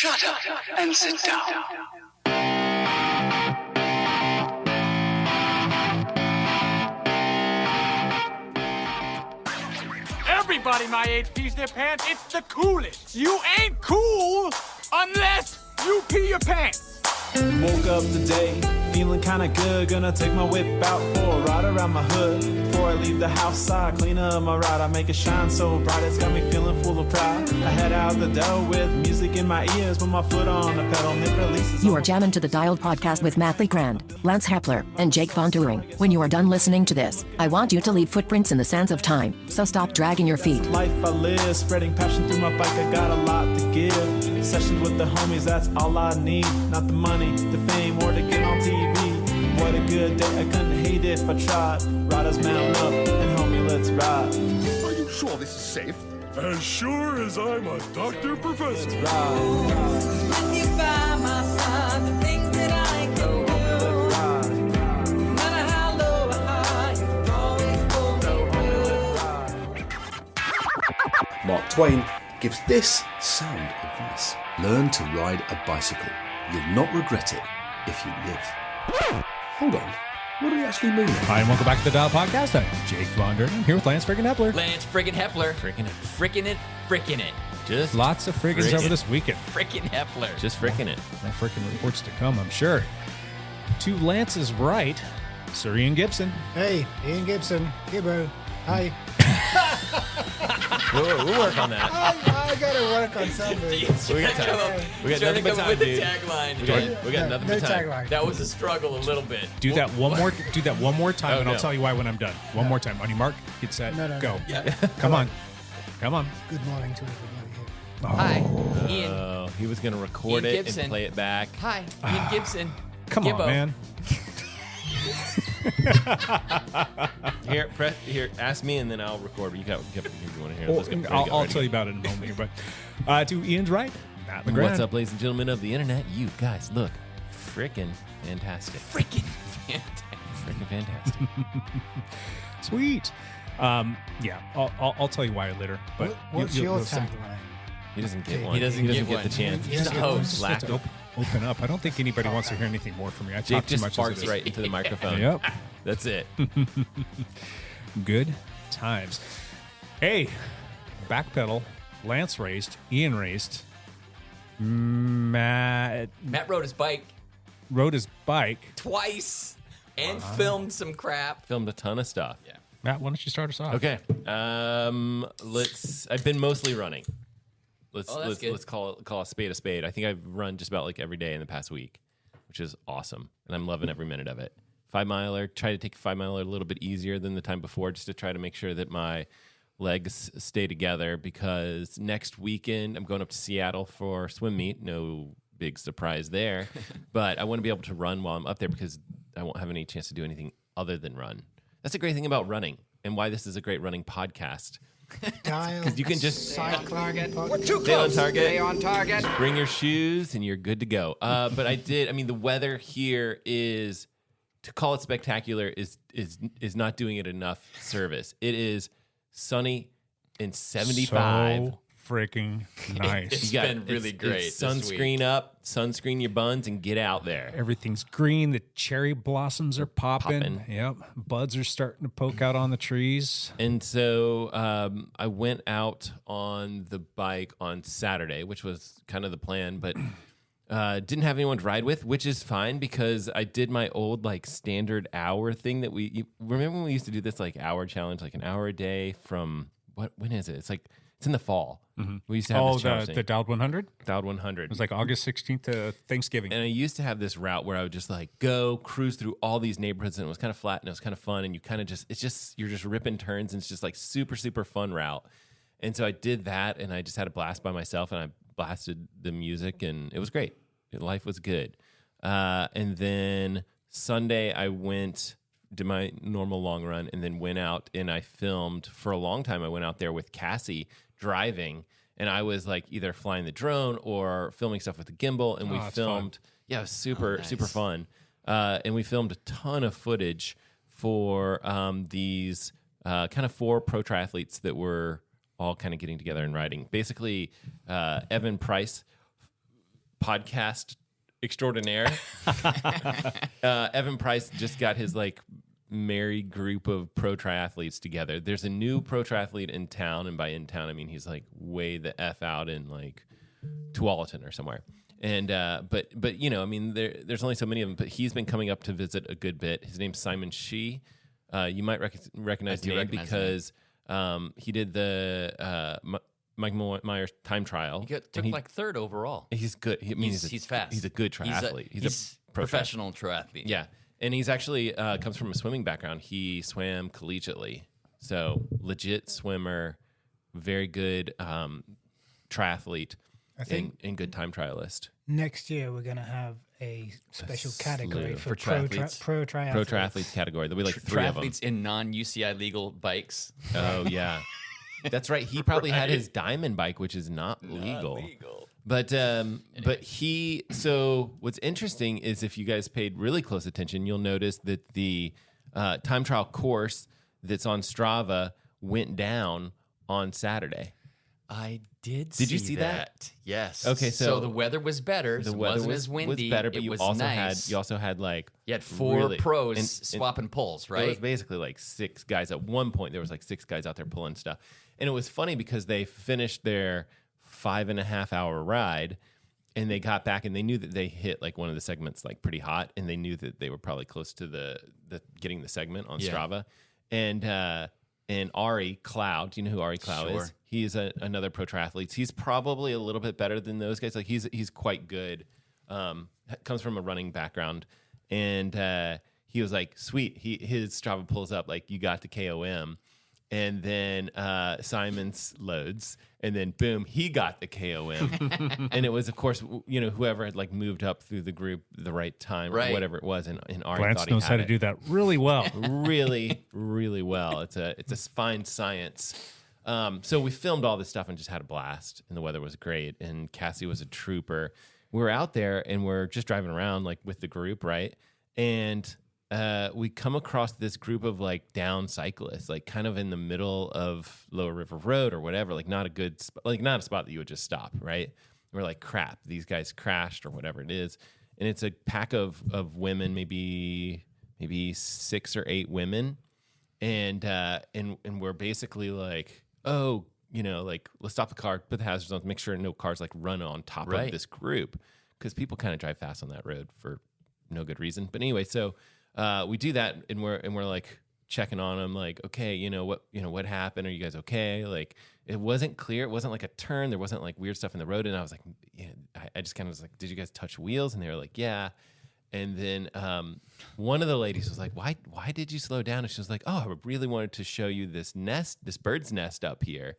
Shut up and sit down. Everybody my age pees their pants. It's the coolest. You ain't cool unless you pee your pants. Woke up today, feeling kinda good. Gonna take my whip out for a ride around my hood. Before I leave the house, I clean up my ride. I make it shine so bright, it's got me feeling full of pride. I head out the door with music in my ears, with my foot on the pedal, and it releases. You are jamming to the Dialed Podcast with Mathieu Grand, Lance Hepler, and Jake Von Turing. When you are done listening to this, I want you to leave footprints in the sands of time, so stop dragging your feet. Life I live, spreading passion through my bike, I got a lot to give. Sessions with the homies, that's all I need. Not the money, the fame, or to get on TV. What a good day, I couldn't hate it if I tried. Riders mount up, and homie, let's ride. Are you sure this is safe? As sure as I'm a doctor professor. Let's ride. When you by my side, the things that I can do. No matter how low or high, you always pull me through. Mark Twain gives this sound advice. Learn to ride a bicycle. You'll not regret it if you live. Hold on. What do we actually mean? Hi, and welcome back to the Dial Podcast. I'm Jake Von Turing. I'm here with Lance friggin' Hepler. Lance friggin' Hepler. Frickin' it. Just Lots of friggins over this weekend. frickin' Hepler. Just frickin' it. More frickin' reports to come, I'm sure. To Lance's right, Sir Ian Gibson. Hey, Ian Gibson. Hey, bro. Hi. We'll work on that. I gotta work on something. We got time. We got nothing but time, with the dude. tagline. We got nothing but time. Tagline. That was a struggle a little bit. Do that one more time, Oh, and I'll no. tell you why when I'm done. One more time. On your mark, get set, No. go. Yeah. Come on. Come on. Good morning to everybody here. Hi, Ian. Oh, He was going to record Ian it Gibson. and play it back. Hi, Ian Gibson. Come Gibbo. on, man. Here, ask me and then I'll record. You got if you want to hear it. Let's go. I'll tell you about it in a moment here. But to Ian's right, Matt McGrath. What's up, ladies and gentlemen of the internet? You guys look frickin' fantastic. Frickin' fantastic. Frickin' fantastic. Sweet. Yeah, I'll tell you why later. But What's you'll your see. tagline? He doesn't get one. He doesn't get get one. the chance. He He's doesn't the get one. host. Just have to open up. I don't think anybody wants to hear anything more from me. I Jake talk too just much as it farts is. right into the microphone. Yep. That's it. Good times. Hey, backpedal. Lance raced. Ian raced. Matt Matt rode his bike rode his bike. twice and filmed some crap. Filmed a ton of stuff. Yeah. Matt, why don't you start us off? Okay. I've been mostly running. Let's good. call a spade a spade. I think I've run just about like every day in the past week, which is awesome, and I'm loving every minute of it. 5 miler. Try to take a 5 miler a little bit easier than the time before, just to try to make sure that my legs stay together. Because next weekend I'm going up to Seattle for swim meet. No big surprise there, but I want to be able to run while I'm up there because I won't have any chance to do anything other than run. That's a great thing about running, and why this is a great running podcast. Because you can just cycling. Stay on target. Stay on target. Bring your shoes, and you're good to go. But the weather here is, to call it spectacular, is not doing it enough service. It is sunny and 75. So freaking nice. It's been really great It's this sunscreen up, sunscreen your buns, and get out there. Everything's green. The cherry blossoms are popping. Popping. Yep. Buds are starting to poke out on the trees. And so I went out on the bike on Saturday, which was kind of the plan, but didn't have anyone to ride with, which is fine because I did my old like standard hour thing that remember when we used to do this like hour challenge, like an hour a day from when is it? It's in the fall. Mm-hmm. We used to have this challenge the thing. Dialed 100? Dialed 100. It was like August 16th to Thanksgiving. And I used to have this route where I would just like go cruise through all these neighborhoods, and it was kind of flat and it was kind of fun, and you kind of you're just ripping turns, and it's just like super, super fun route. And so I did that, and I just had a blast by myself, and I blasted the music, and it was great. Life was good. And then Sunday I did my normal long run, and then went out and I filmed for a long time. I went out there with Cassie driving, and I was like either flying the drone or filming stuff with the gimbal, and we filmed. Fun. Yeah, it was super fun. And we filmed a ton of footage for these kind of 4 pro triathletes that were all kind of getting together and riding. Basically, Evan Price podcast extraordinaire. Evan Price just got his like merry group of pro triathletes together. There's a new pro triathlete in town, and by in town I mean he's like way the F out in like Tualatin or somewhere. And but you know, I mean there's only so many of them, but he's been coming up to visit a good bit. His name's Simon Shee. You might recognize the name because he did the Mike Myers time trial. He took like third overall. He's good. He's fast. He's a good triathlete. He's a professional triathlete. Yeah. And he's actually comes from a swimming background. He swam collegiately. So legit swimmer, very good triathlete, and good time trialist. Next year, we're going to have a special category for triathletes. Pro triathletes. Pro triathletes category. There'll be like three of them. Triathletes in non-UCI legal bikes. Oh, yeah. That's right. He probably had his diamond bike, which is not legal. But he. So what's interesting is if you guys paid really close attention, you'll notice that the time trial course that's on Strava went down on Saturday. I did. Did you see that? Yes. Okay, so the weather was better. The it weather wasn't as windy. was better, but it you was also nice. had like You had four pros and swapping poles, right? It was basically like 6 guys. At one point, there was like 6 guys out there pulling stuff. And it was funny because they finished their 5.5-hour ride and they got back and they knew that they hit like one of the segments like pretty hot, and they knew that they were probably close to the getting the segment on Strava. And Ari Cloud, do you know who Ari Cloud is? He's another pro triathlete. He's probably a little bit better than those guys. Like he's quite good. Comes from a running background, and he was like, sweet. His Strava pulls up like you got the KOM, and then Simon's loads, and then boom, he got the KOM, and it was of course whoever had like moved up through the group the right time or whatever it was, and Ari Lance thought he knows had how to it. do that really well. really, really well. It's a fine science. So we filmed all this stuff and just had a blast, and the weather was great, and Cassie was a trooper. We were out there and we're just driving around like with the group, right? And we come across this group of like down cyclists, like kind of in the middle of Lower River Road or whatever, like not a good spot, like not a spot that you would just stop, right? We're like, crap, these guys crashed or whatever it is. And it's a pack of women, maybe 6 or 8 women. And we're basically like, oh, like let's stop the car, put the hazards on, make sure no cars like run on top of this group, because people kind of drive fast on that road for no good reason. But anyway, so we do that, and we're like checking on them, like, okay, what happened? Are you guys okay? Like, it wasn't clear. It wasn't like a turn. There wasn't like weird stuff in the road. And I was like, I just kind of was like, did you guys touch wheels? And they were like, yeah. And then one of the ladies was like, why did you slow down? And she was like, oh, I really wanted to show you this bird's nest up here.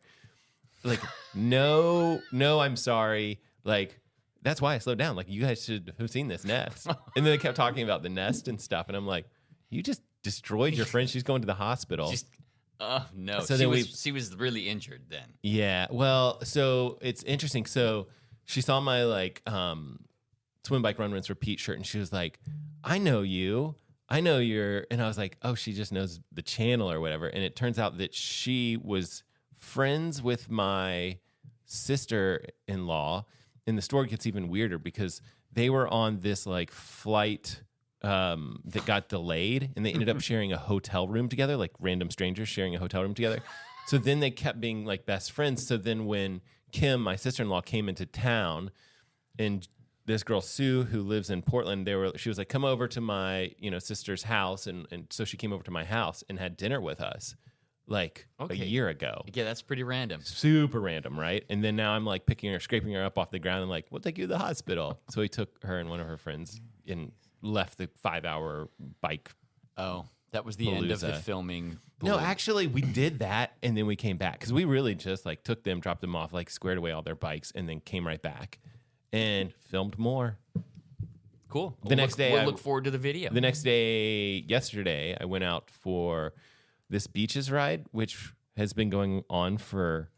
Like, no, I'm sorry. Like, that's why I slowed down. Like, you guys should have seen this nest. And then they kept talking about the nest and stuff. And I'm like, you just destroyed your friend. She's going to the hospital. Oh, no. So she was really injured then. Yeah. Well, so it's interesting. So she saw my like swim, bike, run, rinse, repeat shirt. And she was like, I know you. I know you're. And I was like, oh, she just knows the channel or whatever. And it turns out that she was friends with my sister-in-law. And the story gets even weirder because they were on this like flight that got delayed, and they ended up sharing a hotel room together, like random strangers sharing a hotel room together. So then they kept being like best friends. So then when Kim, my sister-in-law, came into town, and this girl Sue, who lives in Portland, she was like, come over to my sister's house, and so she came over to my house and had dinner with us. Like a year ago. Yeah, that's pretty random. Super random, right? And then now I'm like scraping her up off the ground and like, we'll take you to the hospital. So he took her and one of her friends and left the 5-hour bike. Oh, that was the end of the filming. No, actually we did that and then we came back because we really just like took them, dropped them off, like squared away all their bikes, and then came right back and filmed more. Cool. The next day, we'll look forward to the video. The next day, yesterday, I went out for this beaches ride, which has been going on for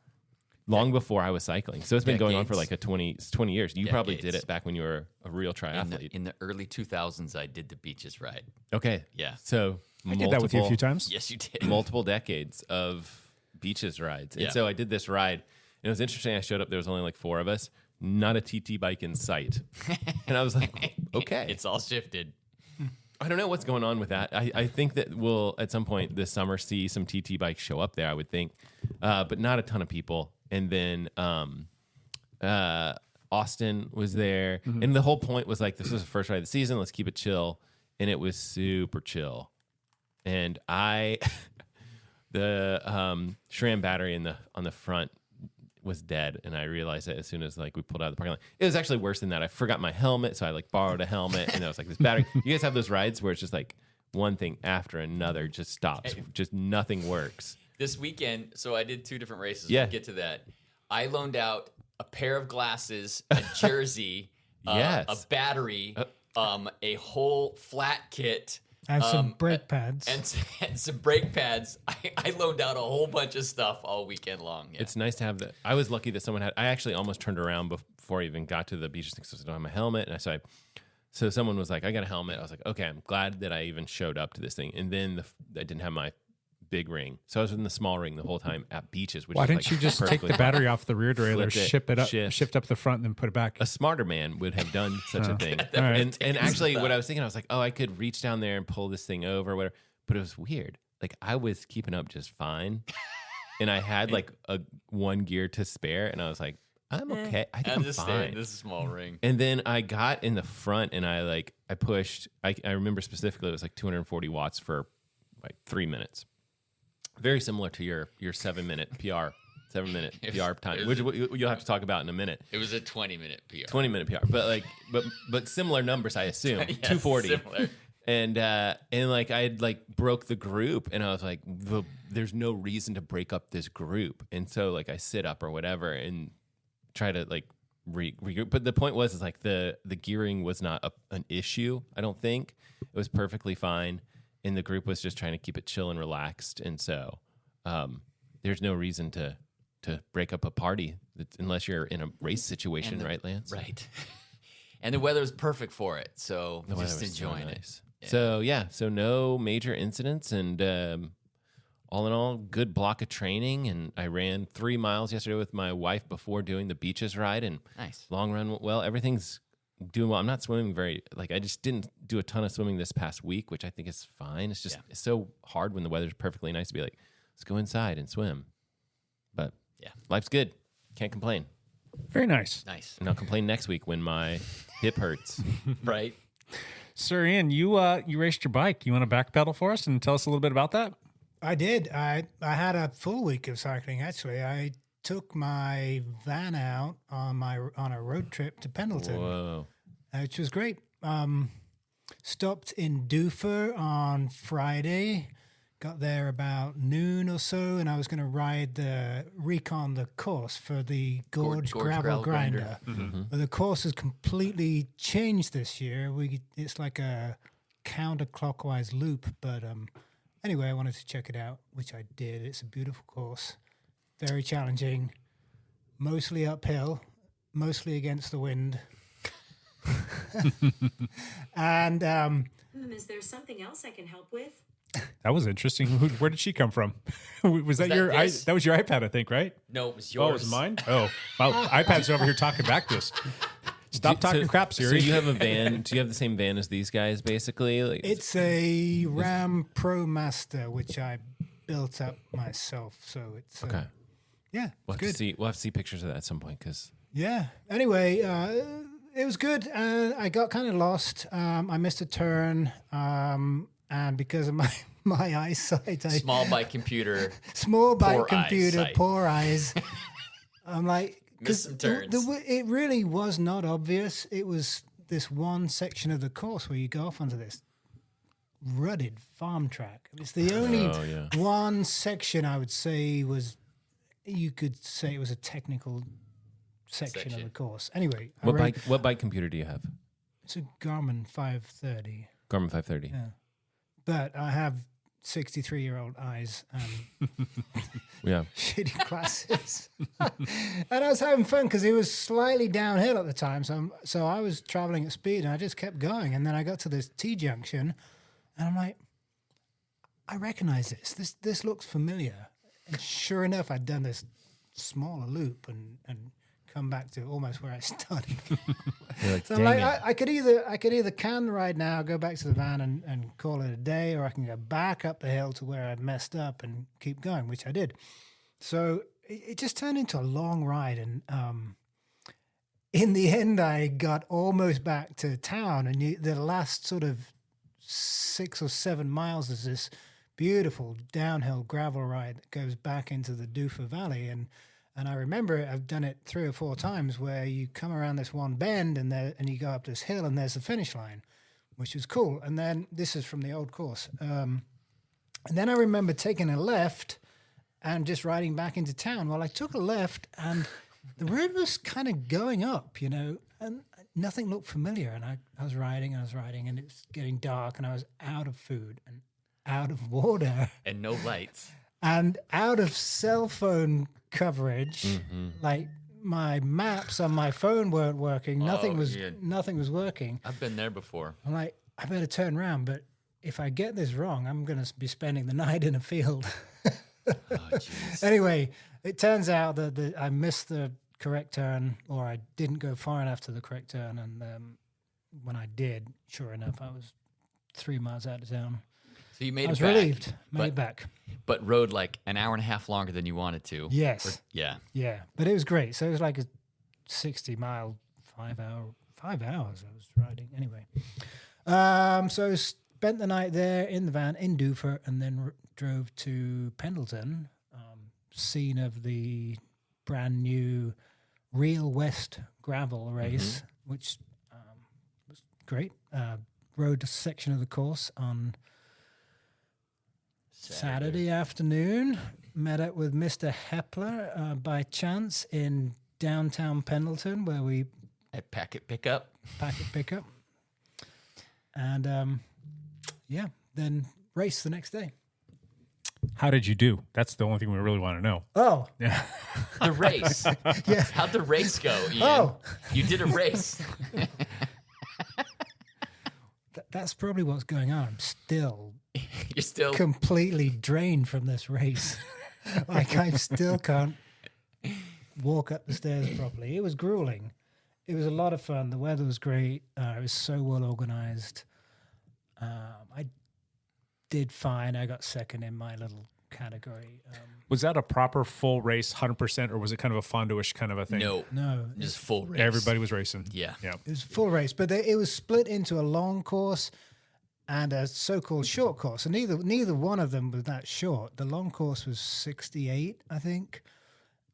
long before I was cycling. So it's been going on for like 20 years. You probably did it back when you were a real triathlete. In the early 2000s, I did the beaches ride. Okay. Yeah. So I did that with you a few times. Yes, you did. Multiple decades of beaches rides. And so I did this ride. And it was interesting. I showed up. There was only like 4 of us. not a TT bike in sight. And I was like, okay. It's all shifted. I don't know what's going on with that. I think that we'll, at some point this summer, see some TT bikes show up there, I would think. But not a ton of people. And then Austin was there. And the whole point was like, this is the first ride of the season. Let's keep it chill. And it was super chill. And the SRAM battery on the front was dead, and I realized that as soon as like we pulled out of the parking lot. It was actually worse than that. I forgot my helmet, so I like borrowed a helmet, and I was like, this battery. You guys have those rides where it's just like one thing after another just stops, just nothing works. This weekend, so I did 2 different races. Yeah. We'll get to that. I loaned out a pair of glasses, a jersey, Yes. a battery, a whole flat kit. And some brake pads. And some brake pads. I loaned out a whole bunch of stuff all weekend long. Yeah. It's nice to have that. I was lucky that someone had. I actually almost turned around before I even got to the beaches because I don't have my helmet, and so someone was like, "I got a helmet." I was like, "Okay, I'm glad that I even showed up to this thing." And then I didn't have my big ring, so I was in the small ring the whole time at beaches. Which Why is didn't like you just take perfectly the battery off the rear derailleur, Flip it, ship it up, shift. shift up the front, and then put it back? A smarter man would have done such a thing. All right. And actually, what I was thinking, I was like, oh, I could reach down there and pull this thing over, or whatever. But it was weird. Like I was keeping up just fine, and I had like one gear to spare, and I was like, I'm okay. I think I'm fine. This small ring. And then I got in the front, and I pushed. I remember specifically it was like 240 watts for like 3 minutes. Very similar to your 7-minute PR. 7-minute PR time, which you'll have to talk about in a minute. It was a 20-minute PR. 20-minute PR, but similar numbers, I assume. Yes, 240. similar. And like I had like broke the group, and I was like, there's no reason to break up this group. And so like I sit up or whatever and try to like regroup. But the point was like the gearing was not an issue. I don't think it was perfectly fine. And the group was just trying to keep it chill and relaxed. And so there's no reason to break up a party unless you're in a race situation, right, Lance? Right. And the weather was perfect for it. So The weather just was so enjoying nice. it. So no major incidents, and all in all, good block of training. And I ran 3 miles yesterday with my wife before doing the beaches ride, and Nice. long run went well. Everything's doing well. I'm not swimming I just didn't do a ton of swimming this past week, which I think is fine. It's just it's so hard when the weather's perfectly nice to be like, let's go inside and swim. But yeah, life's good. Can't complain. Very nice. Nice. And I'll complain next week when my hip hurts. Right. Sir Ian, you raced your bike. You want to backpedal for us and tell us a little bit about that? I did. I had a full week of cycling, actually. I took my van out on a road trip to Pendleton, Whoa. Which was great. Stopped in Dover on Friday, got there about noon or so, and I was going to recon the course for the Gorge Gravel Grinder. Mm-hmm. But the course has completely changed this year. It's like a counterclockwise loop, but anyway, I wanted to check it out, which I did. It's a beautiful course, very challenging, mostly uphill, mostly against the wind. And is there something else I can help with? That was interesting. Where did she come from? Was that your that was your iPad, I think, right? No, it was Oh, it yours. was mine? Oh, my iPad's over here talking back to us. Stop talking crap, Siri. So you have a van. Do you have the same van as these guys, basically? Like, it's a Ram Pro Master, which I built up myself. So it's okay. Yeah, We'll it's have good. to see. We'll have to see pictures of that at some point because Yeah. Anyway, it was good. I got kind of lost. I missed a turn, and because of my eyesight, Small bike computer. small bike poor computer, eyesight. poor eyes. I'm like, Missed some turns. it really was not obvious. It was this one section of the course where you go off onto this rutted farm track. It's the only one section I would say you could say it was a technical section of the course. Anyway, what bike computer do you have? It's a Garmin 530. Garmin 530. Yeah. But I have 63-year-old eyes and Yeah. shitty glasses. And I was having fun because it was slightly downhill at the time. So I was traveling at speed and I just kept going. And then I got to this T-junction and I'm like, I recognize this. This looks familiar. And sure enough, I'd done this smaller loop and come back to almost where I started. You're like, So dang I'm it. like, I could either can the ride now, go back to the van and call it a day, or I can go back up the hill to where I messed up and keep going, which I did. So it just turned into a long ride, and in the end, I got almost back to town, and the last sort of 6 or 7 miles is this beautiful downhill gravel ride that goes back into the Dufa Valley, and I remember I've done it 3 or 4 times where you come around this one bend and you go up this hill and there's the finish line, which was cool. And then this is from the old course. And then I remember taking a left and just riding back into town. Well, I took a left and the road was kind of going up, and nothing looked familiar. And I was riding and it was getting dark and I was out of food and out of water. And no lights. And out of cell phone coverage, like my maps on my phone weren't working. Nothing was working. I've been there before. I'm like, I better turn around. But if I get this wrong, I'm going to be spending the night in a field. Anyway, it turns out that I missed the correct turn, or I didn't go far enough to the correct turn. And when I did, sure enough, I was 3 miles out of town. So you made it I was back. relieved. Made it back. But rode like an hour and a half longer than you wanted to. Yes. Yeah. Yeah. But it was great. So it was like a 60-mile, 5 hours I was riding. Anyway. So spent the night there in the van in Dover, and then drove to Pendleton, scene of the brand new Real West gravel race, which was great. Rode a section of the course on Saturday afternoon. Met up with Mr. Hepler by chance in downtown Pendleton, where we At Packet Pickup. And then race the next day. How did you do? That's the only thing we really want to know. Oh, Yeah. The race. yeah. How'd the race go, Ian? Oh. You did a race. That's probably what's going on. I'm still You're still completely drained from this race. Like I still can't walk up the stairs properly. It was grueling. It was a lot of fun. The weather was great. It was so well organized. I did fine. I got second in my little category. Was that a proper full race, 100%, or was it kind of a fondu-ish kind of a thing? No, just full race. Everybody was racing. Yeah. it was a full race, but it was split into a long course and a so-called short course. And neither one of them was that short. The long course was 68, I think.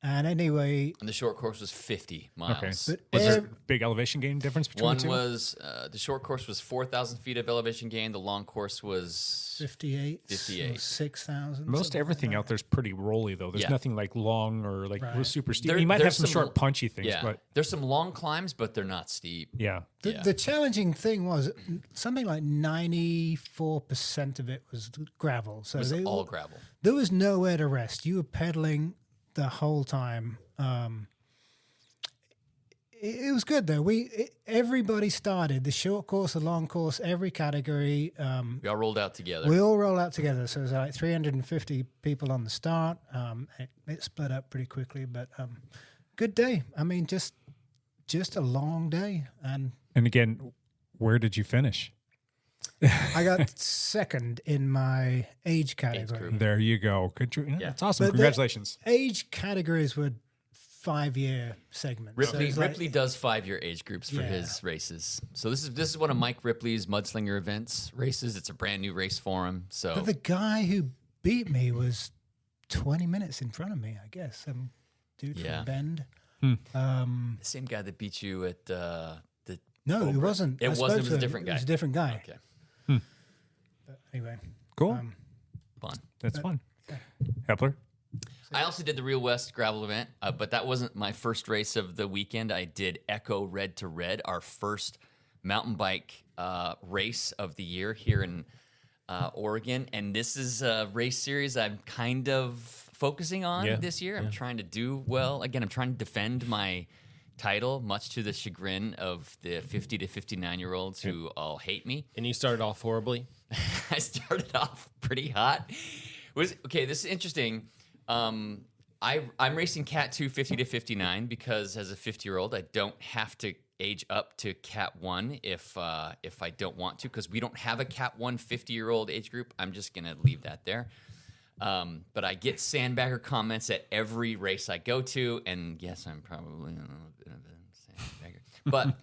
And anyway, And the short course was 50 miles. Okay. But Was there a big elevation gain difference between One the two? was the short course was 4,000 feet of elevation gain. The long course was 58, 58. 6,000. Most everything out there's pretty rolly, though. There's Yeah. nothing like long or like Right. super steep. There- you might have there's some some short, l- punchy things, Yeah, but there's some long climbs, but they're not steep. yeah. The challenging thing was something like 94% of it was gravel. So It was all gravel. there was nowhere to rest. You were pedaling the whole time. It was good though. Everybody started the short course, the long course, every category. We all rolled out together. We all roll out together. So it was like 350 people on the start. It split up pretty quickly, but good day. I mean, just a long day. And again, where did you finish? I got second in my age category. There you go. Good. That's awesome. But Congratulations. The age categories were 5-year segments. So Ripley it's like- Ripley does 5-year age groups for his races. So this is one of Mike Ripley's Mudslinger events races. It's a brand new race for him. So But the guy who beat me was 20 minutes in front of me, I guess. Some dude from Bend. the same guy that beat you at the No, it wasn't. It I wasn't. spoke It was to a him. different guy. It was a different guy. Okay. But anyway, Cool. Fun. That's fun. Hepler? I also did the Real West gravel event, but that wasn't my first race of the weekend. I did Echo Red to Red, our first mountain bike race of the year here in Oregon. And this is a race series I'm kind of focusing on this year. I'm trying to do well. Again, I'm trying to defend my title, much to the chagrin of the 50 to 59-year-olds who all hate me. And you started off horribly? I started off pretty hot. This is interesting. I'm racing Cat 2 50 to 59 because as a 50-year-old, I don't have to age up to Cat 1 if I don't want to, because we don't have a Cat 1 50-year-old age group. I'm just going to leave that there. But I get sandbagger comments at every race I go to, and yes, I'm probably a little bit of a sandbagger, but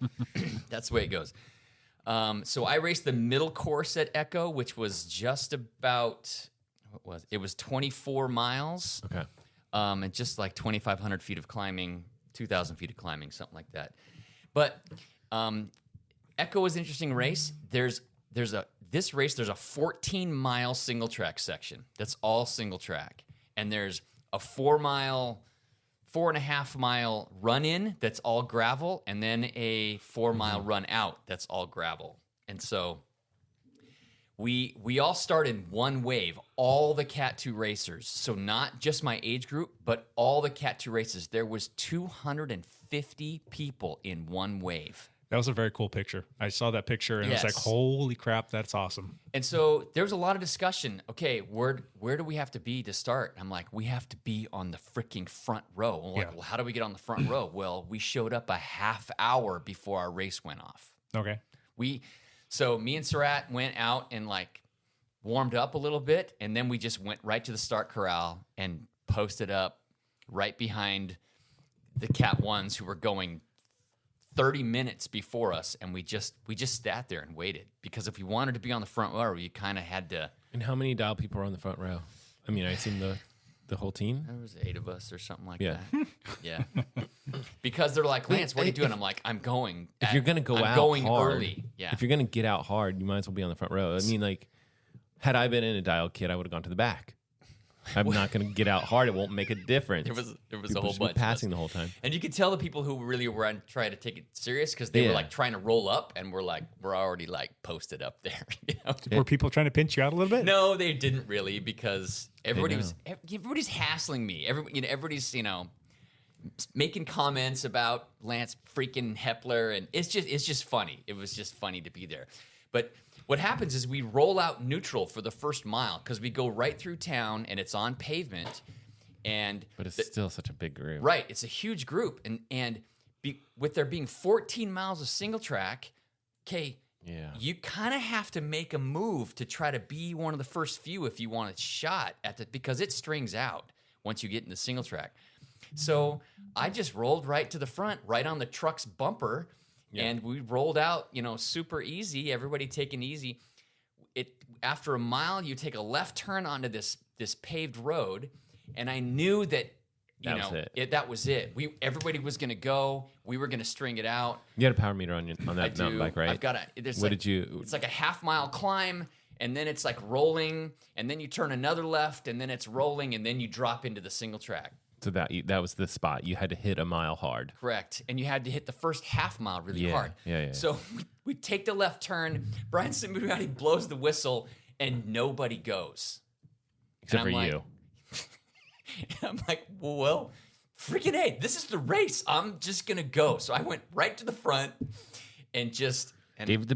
that's the way it goes. So I raced the middle course at Echo, which was just about, it was 24 miles. Okay. And just like 2,500 feet of climbing, 2,000 feet of climbing, something like that. But Echo is an interesting race. There's a 14-mile single track section. That's all single track. And there's a 4.5-mile run in that's all gravel, and then a 4-mile run out that's all gravel. And so we all start in one wave, all the Cat 2 racers. So not just my age group, but all the Cat 2 races. There was 250 people in one wave. That was a very cool picture. I saw that picture and Yes. I was like, holy crap, that's awesome. And so there was a lot of discussion. Okay, where do we have to be to start? I'm like, we have to be on the freaking front row. I'm like, well, how do we get on the front row? Well, we showed up a half hour before our race went off. Okay. So me and Surratt went out and like warmed up a little bit, and then we just went right to the start corral and posted up right behind the Cat 1s who were going 30 minutes before us, and we just sat there and waited, because if you wanted to be on the front row, you kind of had to. And how many dial people are on the front row? I mean, I assume the whole team. There was 8 of us or something like Yeah. that. Yeah. Because they're like, Lance, what are you doing? I'm like, I'm going. If you're gonna I'm out going hard, early. Yeah. If you're gonna get out hard, you might as well be on the front row. I mean, like, had I been in a dial kit, I would have gone to the back. I'm not going to get out hard. It won't make a difference. There was People a whole should be bunch passing of us. the whole time. And you could tell the people who really were trying to take it serious, because they were like trying to roll up, and we're already like posted up there. You know? Were people trying to pinch you out a little bit? No, they didn't really, because everybody's hassling me. Everybody's making comments about Lance freaking Hepler, and it's just funny. It was just funny to be there. But what happens is we roll out neutral for the first mile, because we go right through town and it's on pavement. But it's still such a big group. Right. It's a huge group. With there being 14 miles of single track, okay, you kind of have to make a move to try to be one of the first few if you want a shot at it, because it strings out once you get in the single track. So I just rolled right to the front, right on the truck's bumper. Yeah. And we rolled out, super easy. Everybody taking easy. After a mile, you take a left turn onto this paved road, and I knew that that was it. Everybody was going to go. We were going to string it out. You had a power meter on that mountain bike, right? I've got it's like a half-mile climb, and then it's like rolling, and then you turn another left, and then it's rolling, and then you drop into the single track. So that was the spot. You had to hit a mile hard. Correct. And you had to hit the first half mile really hard. Yeah. So we take the left turn. Brian Simudiati blows the whistle, and nobody goes. Except for you. I'm like, well, freaking A, this is the race. I'm just going to go. So I went right to the front and gave it the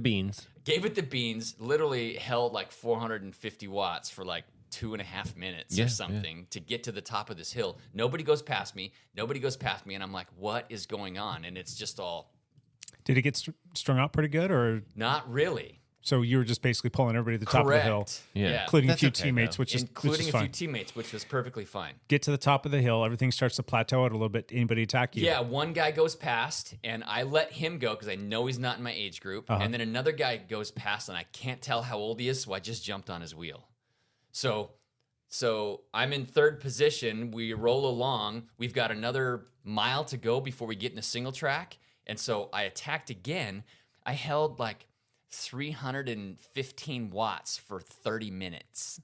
beans. Literally held like 450 watts for like 2.5 minutes or something to get to the top of this hill. Nobody goes past me, and I'm like, what is going on? And it's just all. Did it get strung out pretty good, or not really? So you were just basically pulling everybody to the top of the hill, including a few teammates, which is fine. Which was perfectly fine. Get to the top of the hill, everything starts to plateau out a little bit. Anybody attack you? Yeah, one guy goes past, and I let him go because I know he's not in my age group. And then another guy goes past, and I can't tell how old he is, so I just jumped on his wheel. So I'm in third position. We roll along. We've got another mile to go before we get in a single track. And so I attacked again. I held like 315 watts for 30 minutes.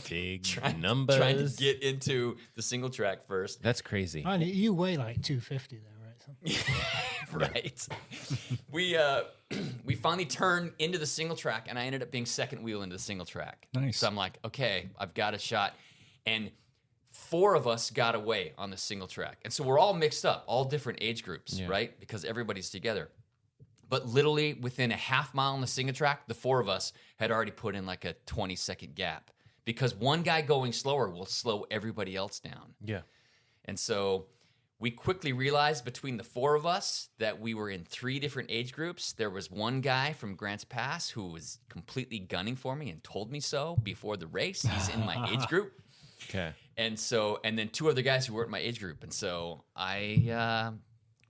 Big numbers. Trying to get into the single track first. That's crazy. You weigh like 250 though, right? Right. We finally turned into the single track, and I ended up being second wheel into the single track. Nice. So I'm like, okay, I've got a shot. And 4 of us got away on the single track. And so we're all mixed up, all different age groups, right? Because everybody's together. But literally within a half mile on the single track, the 4 of us had already put in like a 20-second gap because one guy going slower will slow everybody else down. Yeah. And so we quickly realized between the four of us that we were in 3 different age groups. There was one guy from Grants Pass who was completely gunning for me and told me so before the race. He's in my age group. Okay. And then 2 other guys who weren't my age group. And so I,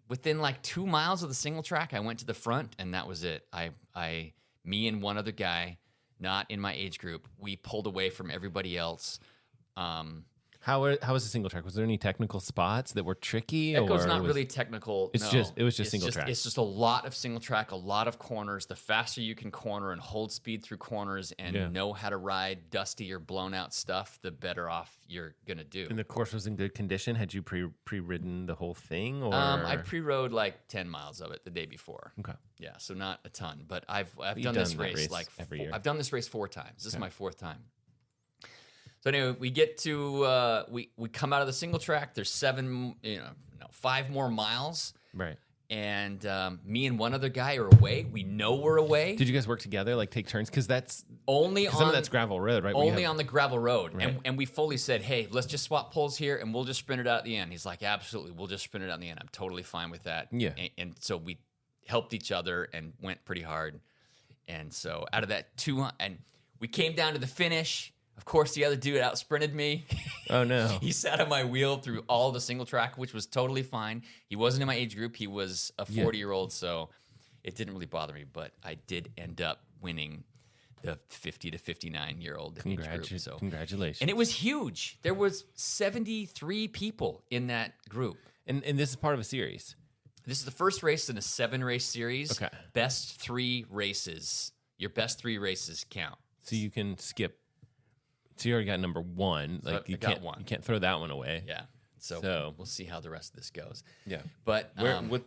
within like 2 miles of the single track, I went to the front, and that was it. Me and one other guy, not in my age group, we pulled away from everybody else. How was the single track? Was there any technical spots that were tricky? Echo's not really technical. It was just single track. It's just a lot of single track, a lot of corners. The faster you can corner and hold speed through corners and know how to ride dusty or blown out stuff, the better off you're gonna do. And the course was in good condition. Had you pre-ridden the whole thing? Or I pre-rode like 10 miles of it the day before. Okay. Yeah, so not a ton, but I've done this race like every year. I've done this race 4 times. This is my 4th time. So anyway, we get to we come out of the single track. There's 5 more miles, right? And me and one other guy are away. We know we're away. Did you guys work together, like take turns? Because that's only on some of that's gravel road, right? Only on the gravel road, Right. and we fully said, "Hey, let's just swap poles here, and we'll just sprint it out at the end." He's like, "Absolutely, we'll just sprint it out at the end." I'm totally fine with that. Yeah. And so we helped each other and went pretty hard. And so out of that 200, and we came down to the finish. Of course, the other dude out sprinted me. Oh, no. He sat on my wheel through all the single track, which was totally fine. He wasn't in my age group. He was a 40-year-old, so it didn't really bother me. But I did end up winning the 50 to 59-year-old age group. So. Congratulations. And it was huge. There was 73 people in that group. And this is part of a series. This is the first race in a 7-race series. Okay. Best 3 races. Your best 3 races count. So you can skip. So you already got number 1. So Like I got 1. You can't throw that one away. Yeah. So we'll see how the rest of this goes. Yeah. But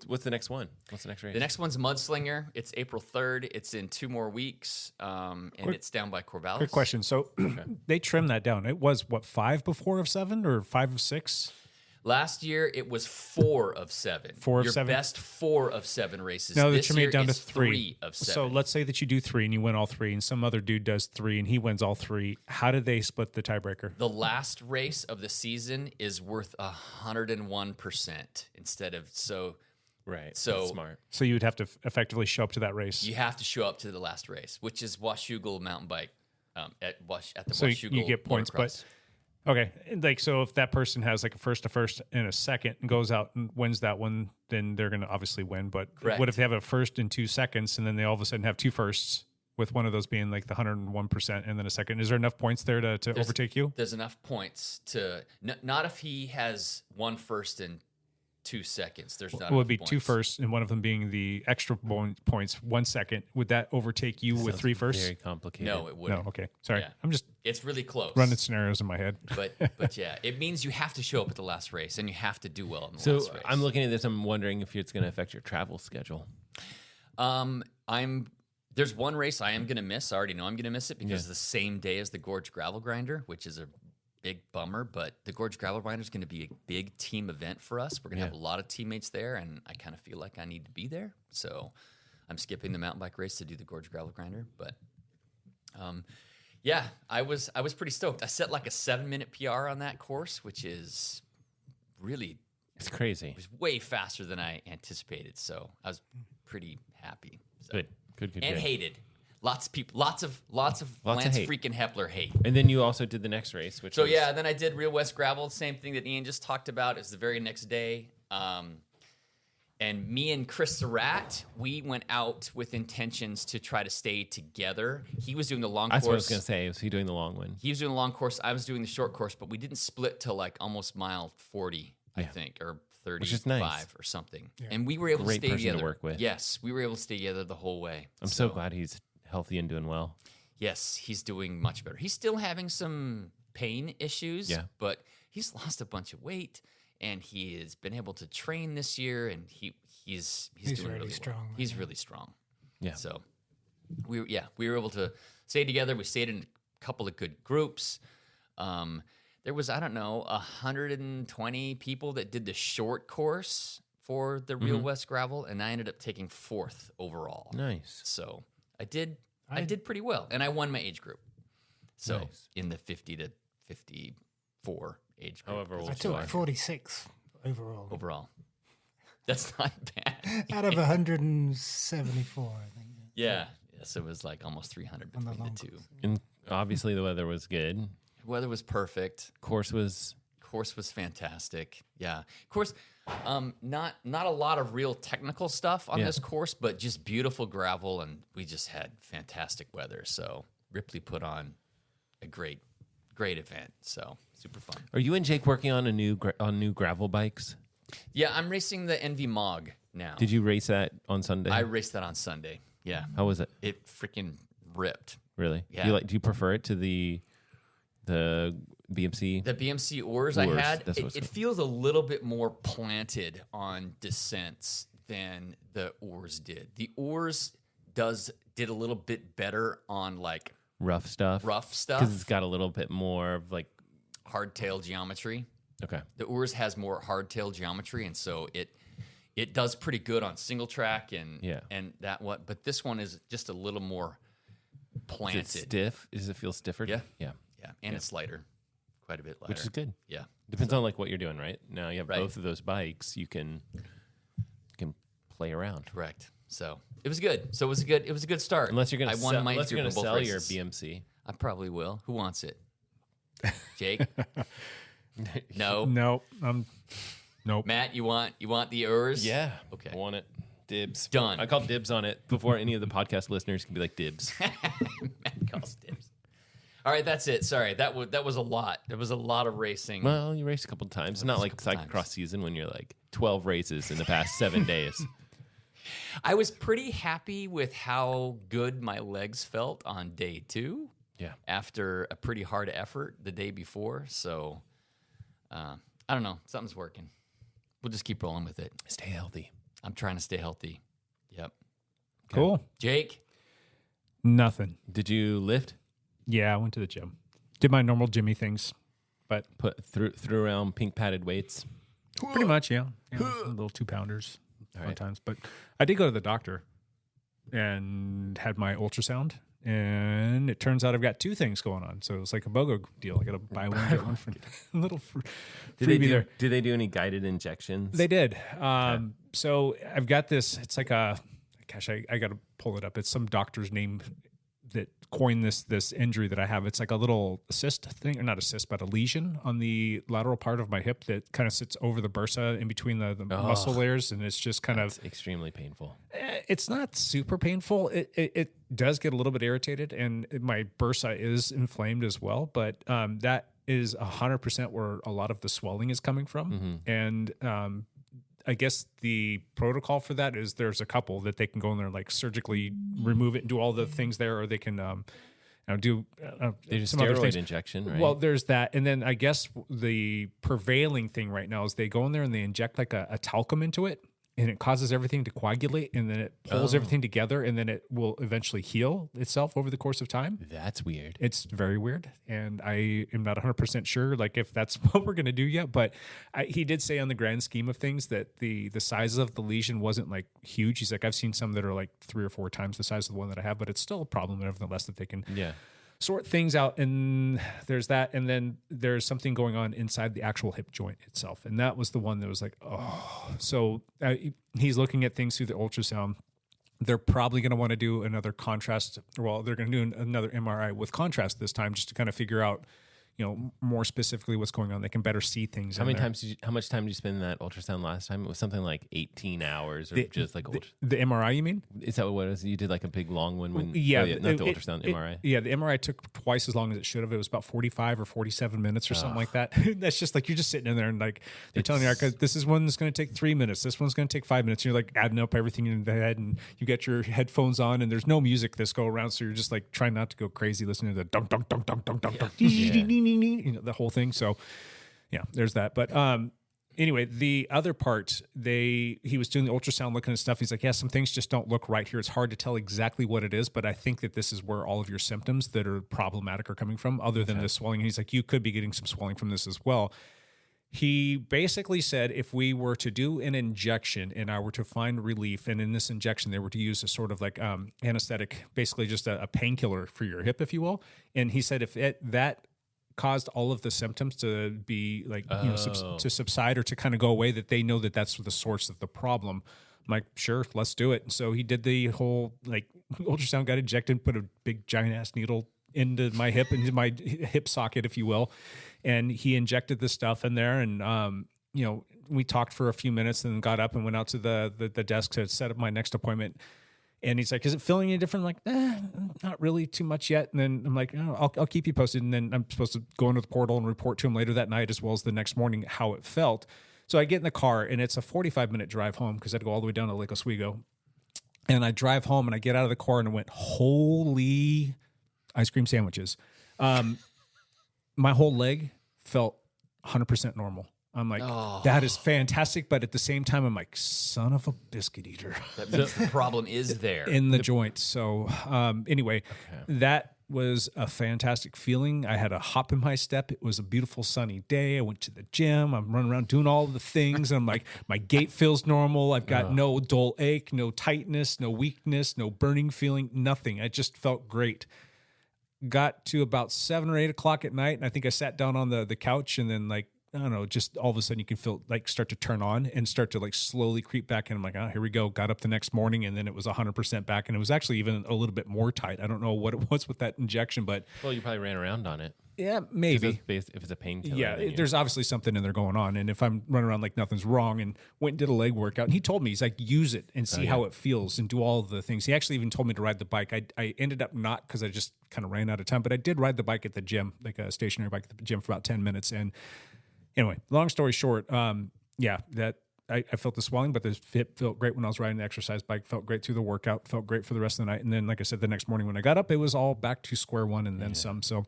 what's the next one? What's the next race? The next one's Mudslinger. It's April 3rd. It's in 2 more weeks. And it's down by Corvallis. Quick question. So they trimmed that down. It was, 5 before of 7 or 5 of 6? Last year, it was 4 of 7. 4 of Your 7? best 4 of 7 races. No, they're this trimming year it down to is 3 of 7. So let's say that you do 3 and you win all 3, and some other dude does 3 and he wins all 3. How do they split the tiebreaker? The last race of the season is worth 101% instead of so. Right. So That's smart. So you would have to effectively show up to that race. You have to show up to the last race, which is Washougal mountain bike at the So Washougal. you get points, motocross. but okay, like so if that person has like a first and a second and goes out and wins that one, then they're going to obviously win. But Correct. what if they have a first and 2 seconds, and then they all of a sudden have 2 firsts, with one of those being like the 101% and then a second? Is there enough points there to overtake you? There's enough points to not if he has 1 first and 2 seconds. There's not. It would be enough 2 points. firsts and one of them being the extra points, 1 second. Would that overtake you with 3 firsts? Very complicated. No, it wouldn't. No, okay. Sorry. Yeah. I'm just It's really close. running scenarios in my head. But yeah, it means you have to show up at the last race and you have to do well in the So last race. I'm looking at this. I'm wondering if it's going to affect your travel schedule. There's one race I am going to miss. I already know I'm going to miss it because it's the same day as the Gorge Gravel Grinder, which is a big bummer. But the Gorge Gravel Grinder is going to be a big team event for us. We're going to have a lot of teammates there, and I kind of feel like I need to be there. So I'm skipping the mountain bike race to do the Gorge Gravel Grinder. But yeah, I was pretty stoked. I set like a 7-minute PR on that course, which is really It's crazy. It was way faster than I anticipated. So I was pretty happy. So. Good. And hated. Lots of people, lots of Lance hate. freaking Hepler hate. And then you also did the next race, which was... yeah, then I did Real West Gravel, same thing that Ian just talked about. It's the very next day. And me and Chris Surratt, we went out with intentions to try to stay together. He was doing the long course. That's what I was going to say. Was he doing the long one? He was doing the long course. I was doing the short course, but we didn't split till like almost mile 40, I think, or 35 Which is nice. or something. Yeah. And we were able to stay person together. to work with. Yes, we were able to stay together the whole way. I'm so glad he's healthy and doing well. Yes, he's doing much better. He's still having some pain issues, but he's lost a bunch of weight, and he has been able to train this year, and he's doing really strong. Well. He's really strong. Yeah. So we were able to stay together. We stayed in a couple of good groups. There was, 120 people that did the short course for the Real West Gravel, and I ended up taking 4th overall. Nice. So I did pretty well, and I won my age group. So Nice. in the 50 to 54 age group. However old I took 46 overall. Overall. That's not bad. Out of 174, I think. Yeah. Yes, it was like almost 300 between the two. And obviously the weather was good. Weather was perfect. Course was fantastic. Yeah. Course, not a lot of real technical stuff on this course, but just beautiful gravel, and we just had fantastic weather. So Ripley put on a great event. So super fun. Are you and Jake working on new gravel bikes? Yeah, I'm racing the Envy Mog now. Did you race that on Sunday? I raced that on Sunday. Yeah. How was it? It freaking ripped. Really? Yeah. Do you prefer it to the BMC? The BMC oars I had, That's what's it feels a little bit more planted on descents than the oars did. The oars did a little bit better on like rough stuff. Because it's got a little bit more of like hardtail geometry. Okay. The oars has more hardtail geometry, and so it does pretty good on single track and but this one is just a little more planted. Is it stiff? Does it feel stiffer? Yeah. Yeah. Yeah. And it's lighter. Quite a bit lighter. Which is good. Yeah. Depends on like what you're doing, right? Now you have both of those bikes, you can play around. Correct. So it was good. So it was a good start. Unless you're gonna won my Super Bowl sell your races. BMC. I probably will. Who wants it? Jake? No. No. Nope. Matt, you want the oars? Yeah. Okay. I want it. Dibs. Done. I call dibs on it before any of the podcast listeners can be like dibs. Matt calls dibs. All right, that's it. Sorry, that was a lot. There was a lot of racing. Well, you raced a couple times. It's not like cyclocross season when you're like 12 races in the past 7 days. I was pretty happy with how good my legs felt on day 2. Yeah. After a pretty hard effort the day before. So, I don't know. Something's working. We'll just keep rolling with it. Stay healthy. I'm trying to stay healthy. Yep. Cool. Jake? Nothing. Did you lift? Yeah, I went to the gym. Did my normal Jimmy things, but threw around pink padded weights. Pretty much, yeah. Little 2-pounders sometimes. But I did go to the doctor and had my ultrasound, and it turns out I've got 2 things going on. So it's like a BOGO deal. I got to buy one, get one for a little freebie there. Did they do any guided injections? They did. So I've got this. It's like I got to pull it up. It's some doctor's name that coined this injury that I have. It's like a little cyst thing, or not a cyst, but a lesion on the lateral part of my hip that kind of sits over the bursa in between the muscle layers, and it's just kind of extremely painful. It's not super painful. It does get a little bit irritated, and my bursa is inflamed as well. But that is 100% where a lot of the swelling is coming from, and I guess the protocol for that is there's a couple that they can go in there and like surgically remove it and do all the things there, or they can do they do some other steroid things. injection, right? Well, there's that, and then I guess the prevailing thing right now is they go in there and they inject like a talcum into it, and it causes everything to coagulate, and then it pulls everything together, and then it will eventually heal itself over the course of time. That's weird. It's very weird, and I am not 100% sure like if that's what we're going to do yet, but he did say on the grand scheme of things that the size of the lesion wasn't like huge. He's like, I've seen some that are like 3 or 4 times the size of the one that I have, but it's still a problem nevertheless that they can sort things out. And there's that, and then there's something going on inside the actual hip joint itself, and that was the one that was like, oh. So he's looking at things through the ultrasound. They're probably going to want to do another contrast. Well, they're going to do another MRI with contrast this time, just to kind of figure out, more specifically what's going on. They can better see things. How much time did you spend in that ultrasound last time? It was something like 18 hours, or just like the MRI. You mean? Is that what it was? You did like a big long one when? Yeah, not the ultrasound, MRI. Yeah, the MRI took twice as long as it should have. It was about 45 or 47 minutes or something like that. That's just like you're just sitting in there and like they're telling you, okay, this is one's going to take 3 minutes. This one's going to take 5 minutes. And you're like adding up everything in the head, and you get your headphones on, and there's no music this go around, so you're just like trying not to go crazy listening to the dunk dunk dunk dunk dunk dunk dunk, the whole thing. So yeah, there's that. But anyway, the other part, he was doing the ultrasound, looking at stuff. He's like, yeah, some things just don't look right here. It's hard to tell exactly what it is, but I think that this is where all of your symptoms that are problematic are coming from, other than the swelling. And he's like, you could be getting some swelling from this as well. He basically said if we were to do an injection and I were to find relief, and in this injection they were to use a sort of like anesthetic, basically just a painkiller for your hip, if you will. And he said if that caused all of the symptoms to be like to subside or to kind of go away, that they know that that's the source of the problem. I'm like, sure, let's do it. And so he did the whole like ultrasound, got injected, put a big giant ass needle into my hip, into my hip socket, if you will. And he injected this stuff in there. And, we talked for a few minutes and then got up and went out to the desk to set up my next appointment. And he's like, is it feeling any different? I'm like, not really too much yet. And then I'm like, oh, I'll keep you posted. And then I'm supposed to go into the portal and report to him later that night, as well as the next morning, how it felt. So I get in the car and it's a 45-minute drive home because I had to go all the way down to Lake Oswego. And I drive home and I get out of the car and I went, holy ice cream sandwiches. My whole leg felt 100% normal. I'm like, that is fantastic. But at the same time, I'm like, son of a biscuit eater. The problem is there. In the joint. So anyway, that was a fantastic feeling. I had a hop in my step. It was a beautiful sunny day. I went to the gym. I'm running around doing all the things. I'm like, my gait feels normal. I've got no dull ache, no tightness, no weakness, no burning feeling, nothing. I just felt great. Got to about 7 or 8 o'clock at night, and I think I sat down on the couch, and then like, I don't know, just all of a sudden you can feel like start to turn on and start to like slowly creep back. And I'm like, here we go. Got up the next morning and then it was 100% back. And it was actually even a little bit more tight. I don't know what it was with that injection, but. Well, you probably ran around on it. Yeah, maybe. If it's a painkiller. Yeah, there's obviously something in there going on. And if I'm running around like nothing's wrong, and went and did a leg workout, and he told me, he's like, use it and see how it feels and do all the things. He actually even told me to ride the bike. I ended up not, because I just kind of ran out of time, but I did ride the bike at the gym, like a stationary bike at the gym for about 10 minutes. And anyway, long story short, that I felt the swelling, but the hip felt great when I was riding the exercise bike, felt great through the workout, felt great for the rest of the night. And then, like I said, the next morning when I got up, it was all back to square one and then some. So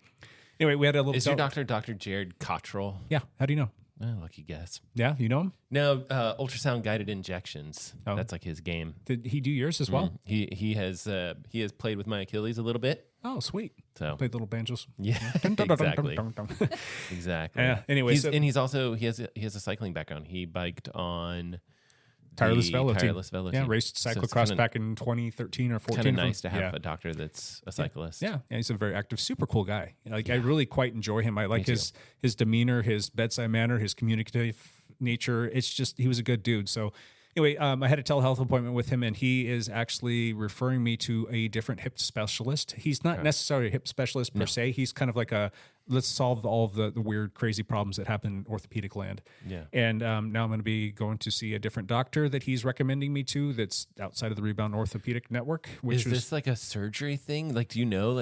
anyway, we had a little... Is your doctor Dr. Jared Cottrell? Yeah. How do you know? Lucky guess. Yeah, you know him? No, ultrasound guided injections. Oh. That's like his game. Did he do yours as well? He has played with my Achilles a little bit. Oh, sweet. So played little banjos. Yeah, exactly. Exactly. Yeah. Anyway, he's also he has a cycling background. He biked on Tireless Velo team. Yeah, raced cyclocross back in 2013 or 14. Kind of nice to have a doctor that's a cyclist. Yeah, he's a very active, super cool guy. Like I really quite enjoy him. I like his demeanor, his bedside manner, his communicative nature. It's just he was a good dude. So anyway, I had a telehealth appointment with him, and he is actually referring me to a different hip specialist. He's not necessarily a hip specialist per se. He's kind of like let's solve all of the weird, crazy problems that happen in orthopedic land. Yeah. And now I'm going to be going to see a different doctor that he's recommending me to that's outside of the Rebound Orthopedic Network. Is this like a surgery thing? Like, do you know,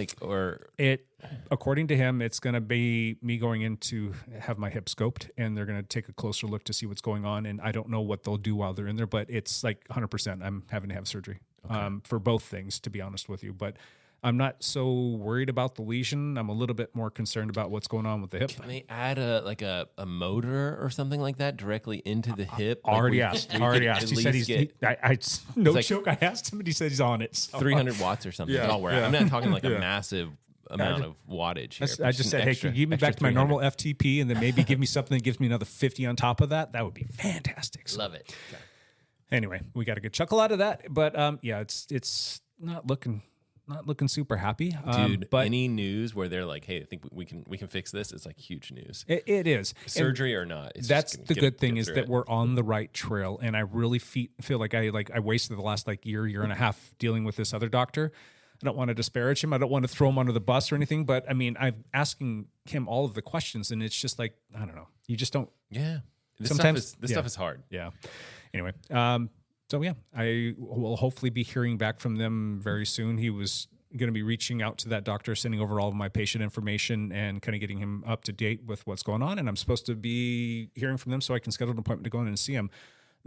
according to him, it's going to be me going in to have my hip scoped, and they're going to take a closer look to see what's going on. And I don't know what they'll do while they're in there, but it's like 100%. I'm having to have surgery for both things, to be honest with you. But I'm not so worried about the lesion. I'm a little bit more concerned about what's going on with the hip. Can they add a motor or something like that directly into the hip? Already asked. He said no joke. I asked him, and he said he's on it. So. 300 watts or something. Yeah. I'm not talking like a massive amount of wattage here. I just said, hey, can you give me back to my normal FTP and then maybe give me something that gives me another 50 on top of that? That would be fantastic. So, love it. Okay. Anyway, we got a good chuckle out of that. But it's not looking super happy. Dude, but any news where they're like, hey, I think we can fix this, it's like huge news. It is. Surgery or not. That's the good thing is that we're on the right trail. And I really feel like I wasted the last year and a half dealing with this other doctor. I don't want to disparage him. I don't want to throw him under the bus or anything. But I mean, I'm asking him all of the questions, and it's just like, I don't know. You just don't. Yeah. This stuff is hard. Yeah. Anyway. So yeah, I will hopefully be hearing back from them very soon. He was going to be reaching out to that doctor, sending over all of my patient information and kind of getting him up to date with what's going on. And I'm supposed to be hearing from them so I can schedule an appointment to go in and see him.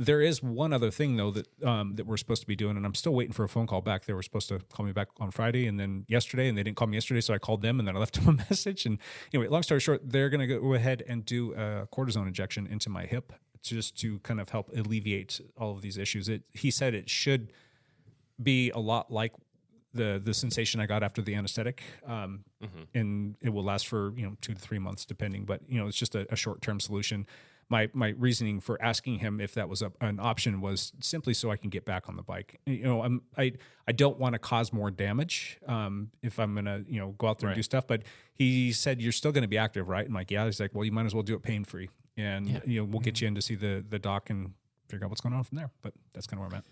There is one other thing though that we're supposed to be doing, and I'm still waiting for a phone call back. They were supposed to call me back on Friday and then yesterday, and they didn't call me yesterday, so I called them and then I left them a message. And anyway, long story short, they're going to go ahead and do a cortisone injection into my hip, just to kind of help alleviate all of these issues. He said it should be a lot like the sensation I got after the anesthetic, and it will last for 2 to 3 months depending. But it's just a short-term solution. my reasoning for asking him if that was an option was simply so I can get back on the bike. You know, I don't want to cause more damage if I'm gonna go out there and do stuff. But he said you're still going to be active, right? I'm like, yeah. He's like, well, you might as well do it pain free, and we'll get you in to see the doc and figure out what's going on from there. But that's kind of where I'm at.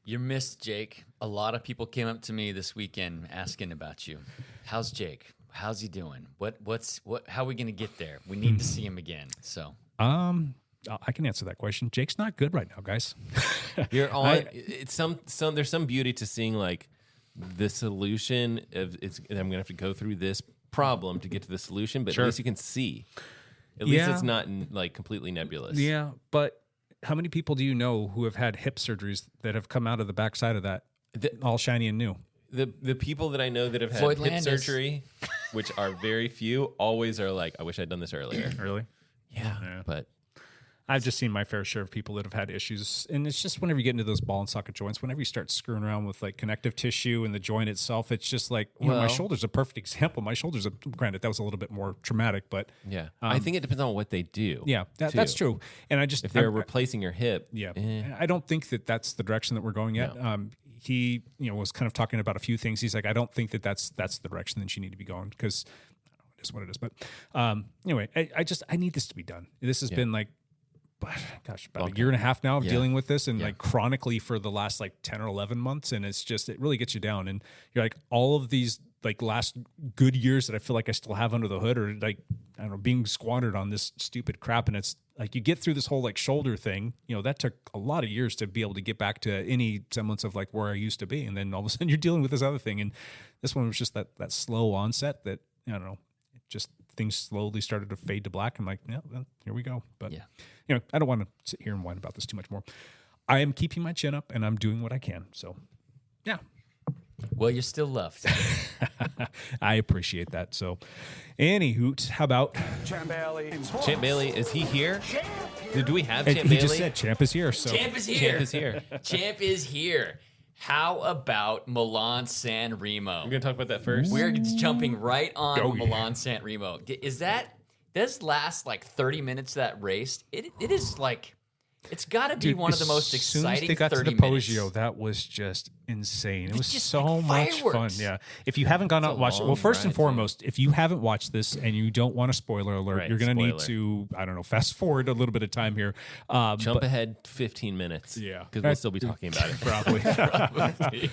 You're missed, Jake. A lot of people came up to me this weekend asking about you. How's Jake? How's he doing? How are we going to get there? We need to see him again. So, I can answer that question. Jake's not good right now, guys. You're on. There's some beauty to seeing like the solution of I'm going to have to go through this problem to get to the solution, but at least you can see. At least it's not like completely nebulous. Yeah, but how many people do you know who have had hip surgeries that have come out of the backside of that all shiny and new? The people that I know that have had Floyd hip Landis. surgery, which are very few, always are like, I wish I'd done this earlier. Really? Yeah. But I've just seen my fair share of people that have had issues. And it's just whenever you get into those ball and socket joints, whenever you start screwing around with like connective tissue and the joint itself, it's just like, my shoulder's a perfect example. My shoulder's granted, that was a little bit more traumatic, but yeah, I think it depends on what they do. Yeah, that's true. And if they're replacing your hip, I don't think that that's the direction that we're going yet. No. He, was kind of talking about a few things. He's like, I don't think that that's the direction that you need to be going because it is what it is. But anyway, I need this to be done. This has been like, gosh, about a year and a half now of dealing with this and like chronically for the last like 10 or 11 months. And it's just, it really gets you down. And you're like, all of these like last good years that I feel like I still have under the hood or like, I don't know, being squandered on this stupid crap. And it's like, you get through this whole like shoulder thing, that took a lot of years to be able to get back to any semblance of like where I used to be. And then all of a sudden you're dealing with this other thing. And this one was just that slow onset that, I don't know, just things slowly started to fade to black. I'm like, yeah, well, here we go. But I don't want to sit here and whine about this too much more. I am keeping my chin up and I'm doing what I can. So, yeah. Well, you're still loved. I appreciate that. So, Annie Hoot, how about Champ Bailey. Champ Bailey, is he here? Do we have Champ He Bailey? just said Champ is here. So Champ is here. Champ is here. Champ is here. How about Milan San Remo? We're going to talk about that first. We're jumping right on Milan San Remo. Does last like 30 minutes that race? It is like, it's got to be one of the most exciting 30 minutes. As soon as they got to the Poggio, that was just insane. It was so much fun. Yeah. If you haven't gone out and watched it, well, first and foremost, if you haven't watched this and you don't want a spoiler alert, you're going to need to, I don't know, fast forward a little bit of time here. Jump ahead 15 minutes. Yeah. Because we'll still be talking about it. Probably.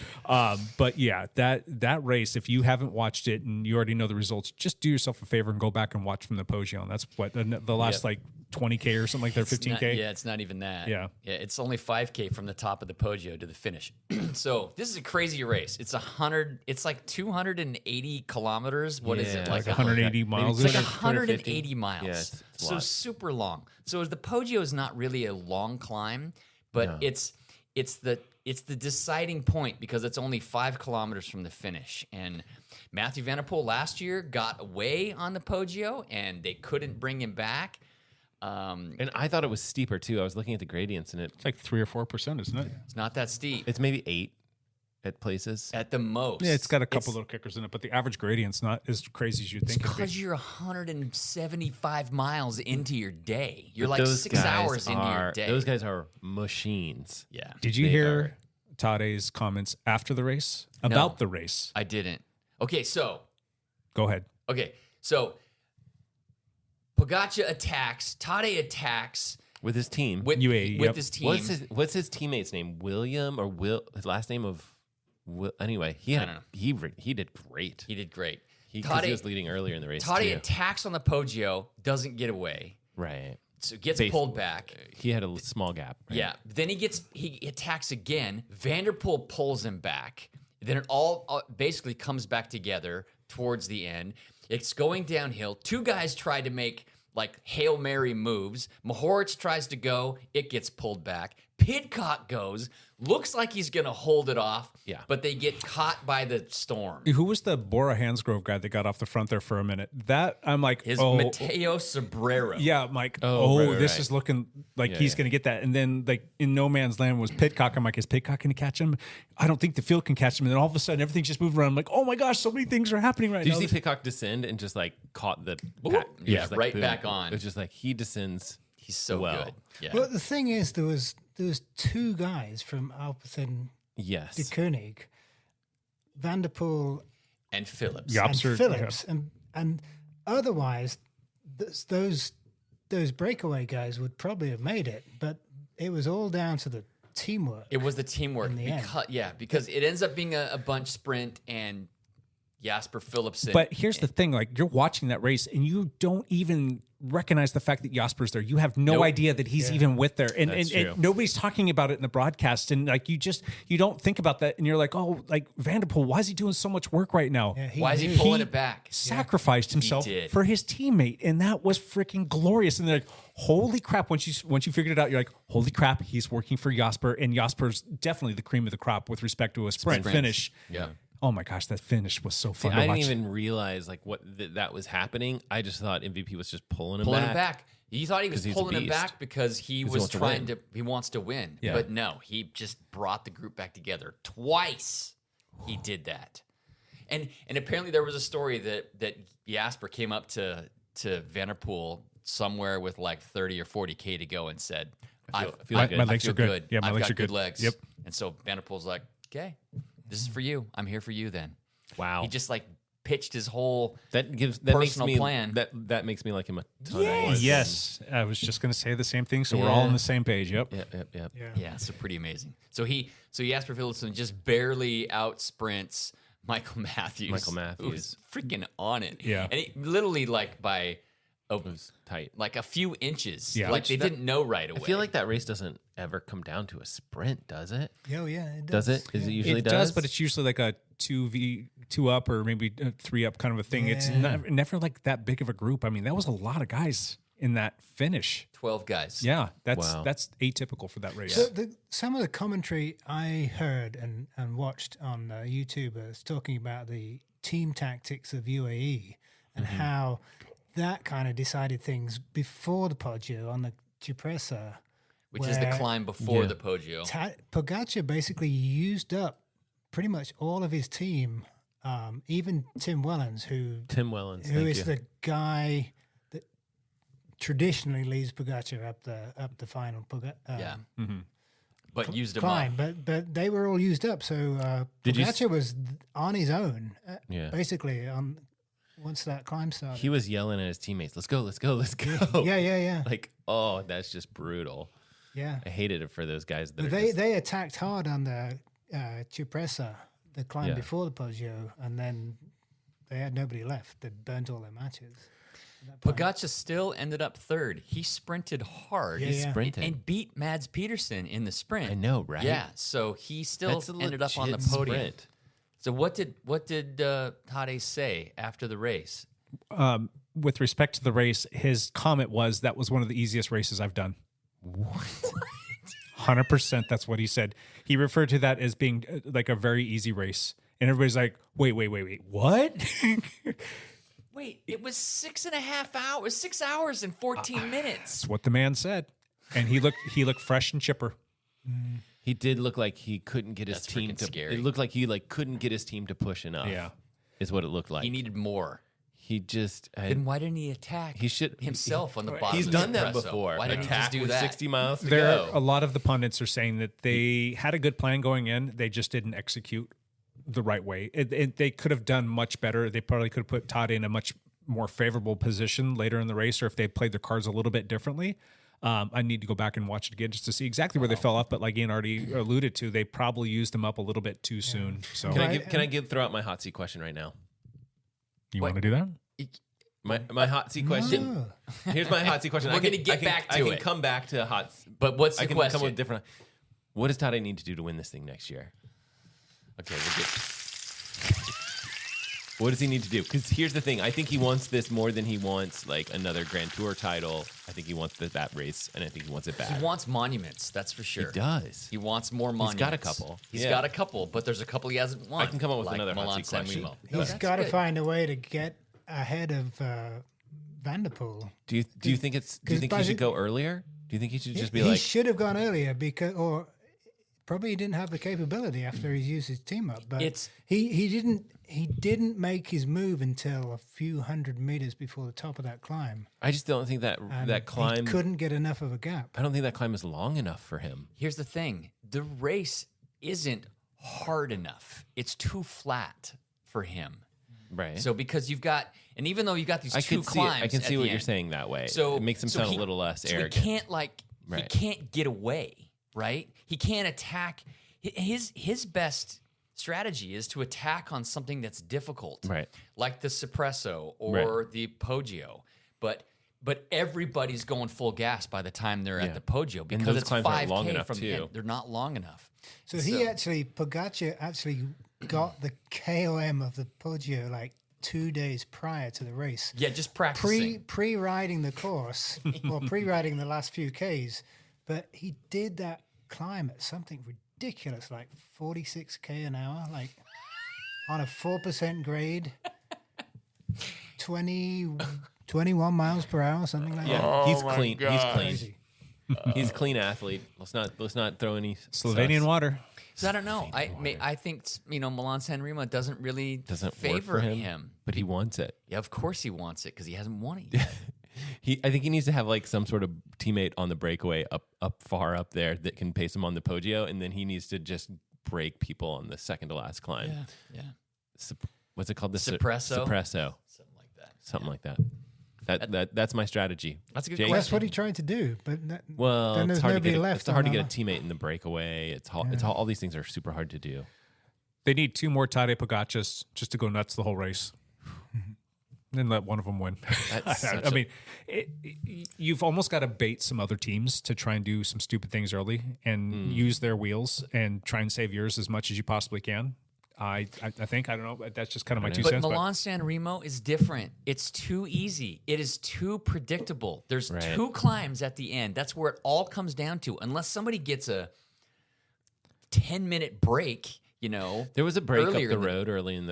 But yeah, that race, if you haven't watched it and you already know the results, just do yourself a favor and go back and watch from the Poggio. And that's what the last like 20K or something like that, 15K. It's not even that. Yeah. It's only 5K from the top of the Poggio to the finish. So this is a crazy race. It's like 280 kilometers. What is it? Like 180 miles. It's like 180 miles. Yeah, it's so super long. So the Poggio is not really a long climb, but it's the deciding point because it's only 5 kilometers from the finish. And Mathieu van der Poel last year got away on the Poggio and they couldn't bring him back. And I thought it was steeper too. I was looking at the gradients and it's like 3 or 4%, isn't it? It's not that steep. It's maybe 8 at places. At the most. Yeah, it's got a couple little kickers in it, but the average gradient's not as crazy as you'd think. Because you're 175 miles into your day. You're like 6 hours into your day. Those guys are machines. Yeah. Did you hear Tadej's comments after the race about the race? I didn't. Okay, so. Go ahead. Okay, so Pogačar attacks. Tadej attacks. With his team. With his team. What's his teammate's name? William or his last name of anyway, he did great. He did great. He was leading earlier in the race. Tadej attacks on the Poggio, doesn't get away. Right. So gets pulled back. He had a small gap. Right? Yeah. Then he attacks again. Van der Poel pulls him back. Then it all basically comes back together towards the end. It's going downhill. 2 guys try to make like Hail Mary moves. Mohoric tries to go. It gets pulled back. Pidcock goes. Looks like he's going to hold it off. Yeah. But they get caught by the storm. Who was the Bora Hansgrove guy that got off the front there for a minute? That I'm like, Mathieu Sobrero. Yeah, I'm like, right. This is looking like he's going to get that. And then like in no man's land was Pidcock. I'm like, is Pidcock going to catch him? I don't think the field can catch him. And then all of a sudden everything's just moving around. I'm like, oh my gosh, so many things are happening right now. Did you see Pidcock descend and just like caught the right back on. It's just like he descends. He's so well. good. Yeah. Well, the thing is, there was 2 guys from Alpecin Yes. de Koenig, Van der Poel And Phillips. and Phillips, and otherwise, those breakaway guys would probably have made it, but it was all down to the teamwork. It was the teamwork. In the end. Because it ends up being a bunch sprint and Jasper Philipsen. But here's the thing: like you're watching that race, and you don't even recognize the fact that Jasper's there. You have no idea that he's even with there, and nobody's talking about it in the broadcast. And like you don't think about that, and you're like, oh, like Van der Poel, why is he doing so much work right now? Yeah, why is he pulling it back? Sacrificed himself did. for his teammate, and that was freaking glorious. And they're like, holy crap! Once you figured it out, you're like, holy crap, he's working for Jasper, and Jasper's definitely the cream of the crop with respect to a sprint finish. Yeah. Oh my gosh, that finish was so fun. See, to I watch. didn't even realize like what that was happening. I just thought MVP was just pulling him back. He thought he was 'Cause he's a pulling him beast. back because he 'Cause was wants to trying win. to. He wants to win, Yeah. but no, he just brought the group back together twice. He did that, and apparently there was a story that Jasper came up to Van der Poel somewhere with like 30 or 40K to go and said, I feel good. My legs are good. Yeah, my I've legs got are good good. legs. Yep. And so Van der Poel's like, okay, this is for you. I'm here for you then. Wow. He just like pitched his whole that makes personal me plan. That makes me like him a ton. Yes, I was just going to say the same thing. So we're all on the same page. Yep. Yep. Yeah, so pretty amazing. So Jasper Philipsen just barely out sprints Michael Matthews. Who's freaking on it. Yeah. And he literally like by It was tight. like a few inches. Yeah. Like they didn't know right away. I feel like that race doesn't ever come down to a sprint, does it? Oh yeah, it Does it? Is it usually It does, but it's usually like a 2 up or maybe 3 up kind of a thing. It's never like that big of a group. I mean, that was a lot of guys in that finish. 12 guys. Yeah, that's Wow. that's atypical for that race. So some of the commentary I heard and watched on YouTubers talking about the team tactics of UAE and how that kind of decided things before the Poggio on the Cipressa. Which is the where climb before the Poggio. Pogačar basically used up pretty much all of his team, even Tim Wellens, who is the guy that traditionally leads Pogačar up the final But used him climb. up. But they were all used up, so Pogačar was on his own, basically on once that climb started. He was yelling at his teammates, "Let's go, let's go, let's go!" Yeah. Like, oh, that's just brutal. Yeah, I hated it for those guys. But they attacked hard on the Cipressa, the climb before the Poggio, and then they had nobody left. They burnt all their matches. Pogačar still ended up third. He sprinted hard. He sprinted. And beat Mads Pedersen in the sprint. I know, right? Yeah, so he still That's a ended up on the legit podium. sprint. So what did Tadej say after the race? With respect to the race, his comment was that was one of the easiest races I've done. What? 100%. That's what he said. He referred to that as being like a very easy race, and everybody's like, "Wait, what?" Wait, it was 6.5 hours, 6 hours and 14 minutes. That's what the man said, and he looked fresh and chipper. He did look like he couldn't get his That's team freaking to. scary. It looked like he couldn't get his team to push enough. Yeah, is what it looked like. He needed more. He just. Then why didn't he attack? He should himself on the bottom. He's of the done that espresso? before. Why didn't he Attack just do with that? 60 miles to there. go. A lot of the pundits are saying that they had a good plan going in. They just didn't execute the right way. They could have done much better. They probably could have put Todd in a much more favorable position later in the race, or if they played their cards a little bit differently. I need to go back and watch it again just to see exactly where they fell off. But like Ian already alluded to, they probably used them up a little bit too soon. So Can I throw out my hot seat question right now? You want to do that? My hot seat question. Here's my hot seat question. We're gonna get back to I it. can come back to hot. But what's the I can question? come with different. What does Tadej need to do to win this thing next year? Okay, we'll get. What does he need to do? Because here's the thing. I think he wants this more than he wants like another Grand Tour title. I think he wants that race, and I think he wants it bad. He wants monuments, that's for sure. He does. He wants more monuments. He's got a couple. He's Yeah. got a couple, but there's a couple he hasn't won. I can come up with like another hot Milan seat San question. Remo. He's got to find a way to get ahead of Van der Poel. Do you think he should go earlier? Do you think he should just be he like? should have gone earlier probably he didn't have the capability after he's used his team up. But It's- he didn't make his move until a few hundred meters before the top of that climb. I just don't think that And that climb he couldn't get enough of a gap. I don't think that climb is long enough for him. Here's the thing: the race isn't hard enough. It's too flat for him. Right. So because you've got, and even though you've got these I two can see it. climbs, I can at see the what you're end, saying that way. So It makes him sound a little less so arrogant. He can't he Right. can't get away, right? He can't attack. His best strategy is to attack on something that's difficult, Right. like the Suppresso or the Poggio. But everybody's going full gas by the time they're at the Poggio because those it's climbs aren't 5K long enough, from the too. end. They're not long enough. So Pogačar actually got the KOM of the Poggio like 2 days prior to the race. Yeah, just practicing. Pre-riding the course or pre-riding the last few Ks, but he did that climb at something ridiculous, like 46k an hour, like on a 4% grade, 21 miles per hour, something like that. He's clean. He's clean. Crazy. He's a clean athlete. Let's not throw any Slovenian sus. water. So I don't know. I think Milan San Remo doesn't really Doesn't favor work for him, but he wants it. Yeah, of course he wants it because he hasn't won it yet. I think he needs to have like some sort of teammate on the breakaway up far up there that can pace him on the Poggio, and then he needs to just break people on the second to last climb. Yeah. What's it called? The Suppresso? Suppresso. Something like that. That's my strategy. That's a good Jake? That's what he tried to do, but Well, then it's there's hard to nobody get. left. It's hard to on get a that. teammate in the breakaway. It's all these things are super hard to do. They need 2 more Tadej Pogačars just to go nuts the whole race. And let one of them win. I mean, you've almost got to bait some other teams to try and do some stupid things early and use their wheels and try and save yours as much as you possibly can. I think, I don't know, that's just kind of my 2 cents. But Milan San Remo is different. It's too easy. It is too predictable. There's 2 climbs at the end. That's where it all comes down to. Unless somebody gets a 10-minute break, there was a break up earlier the in the- road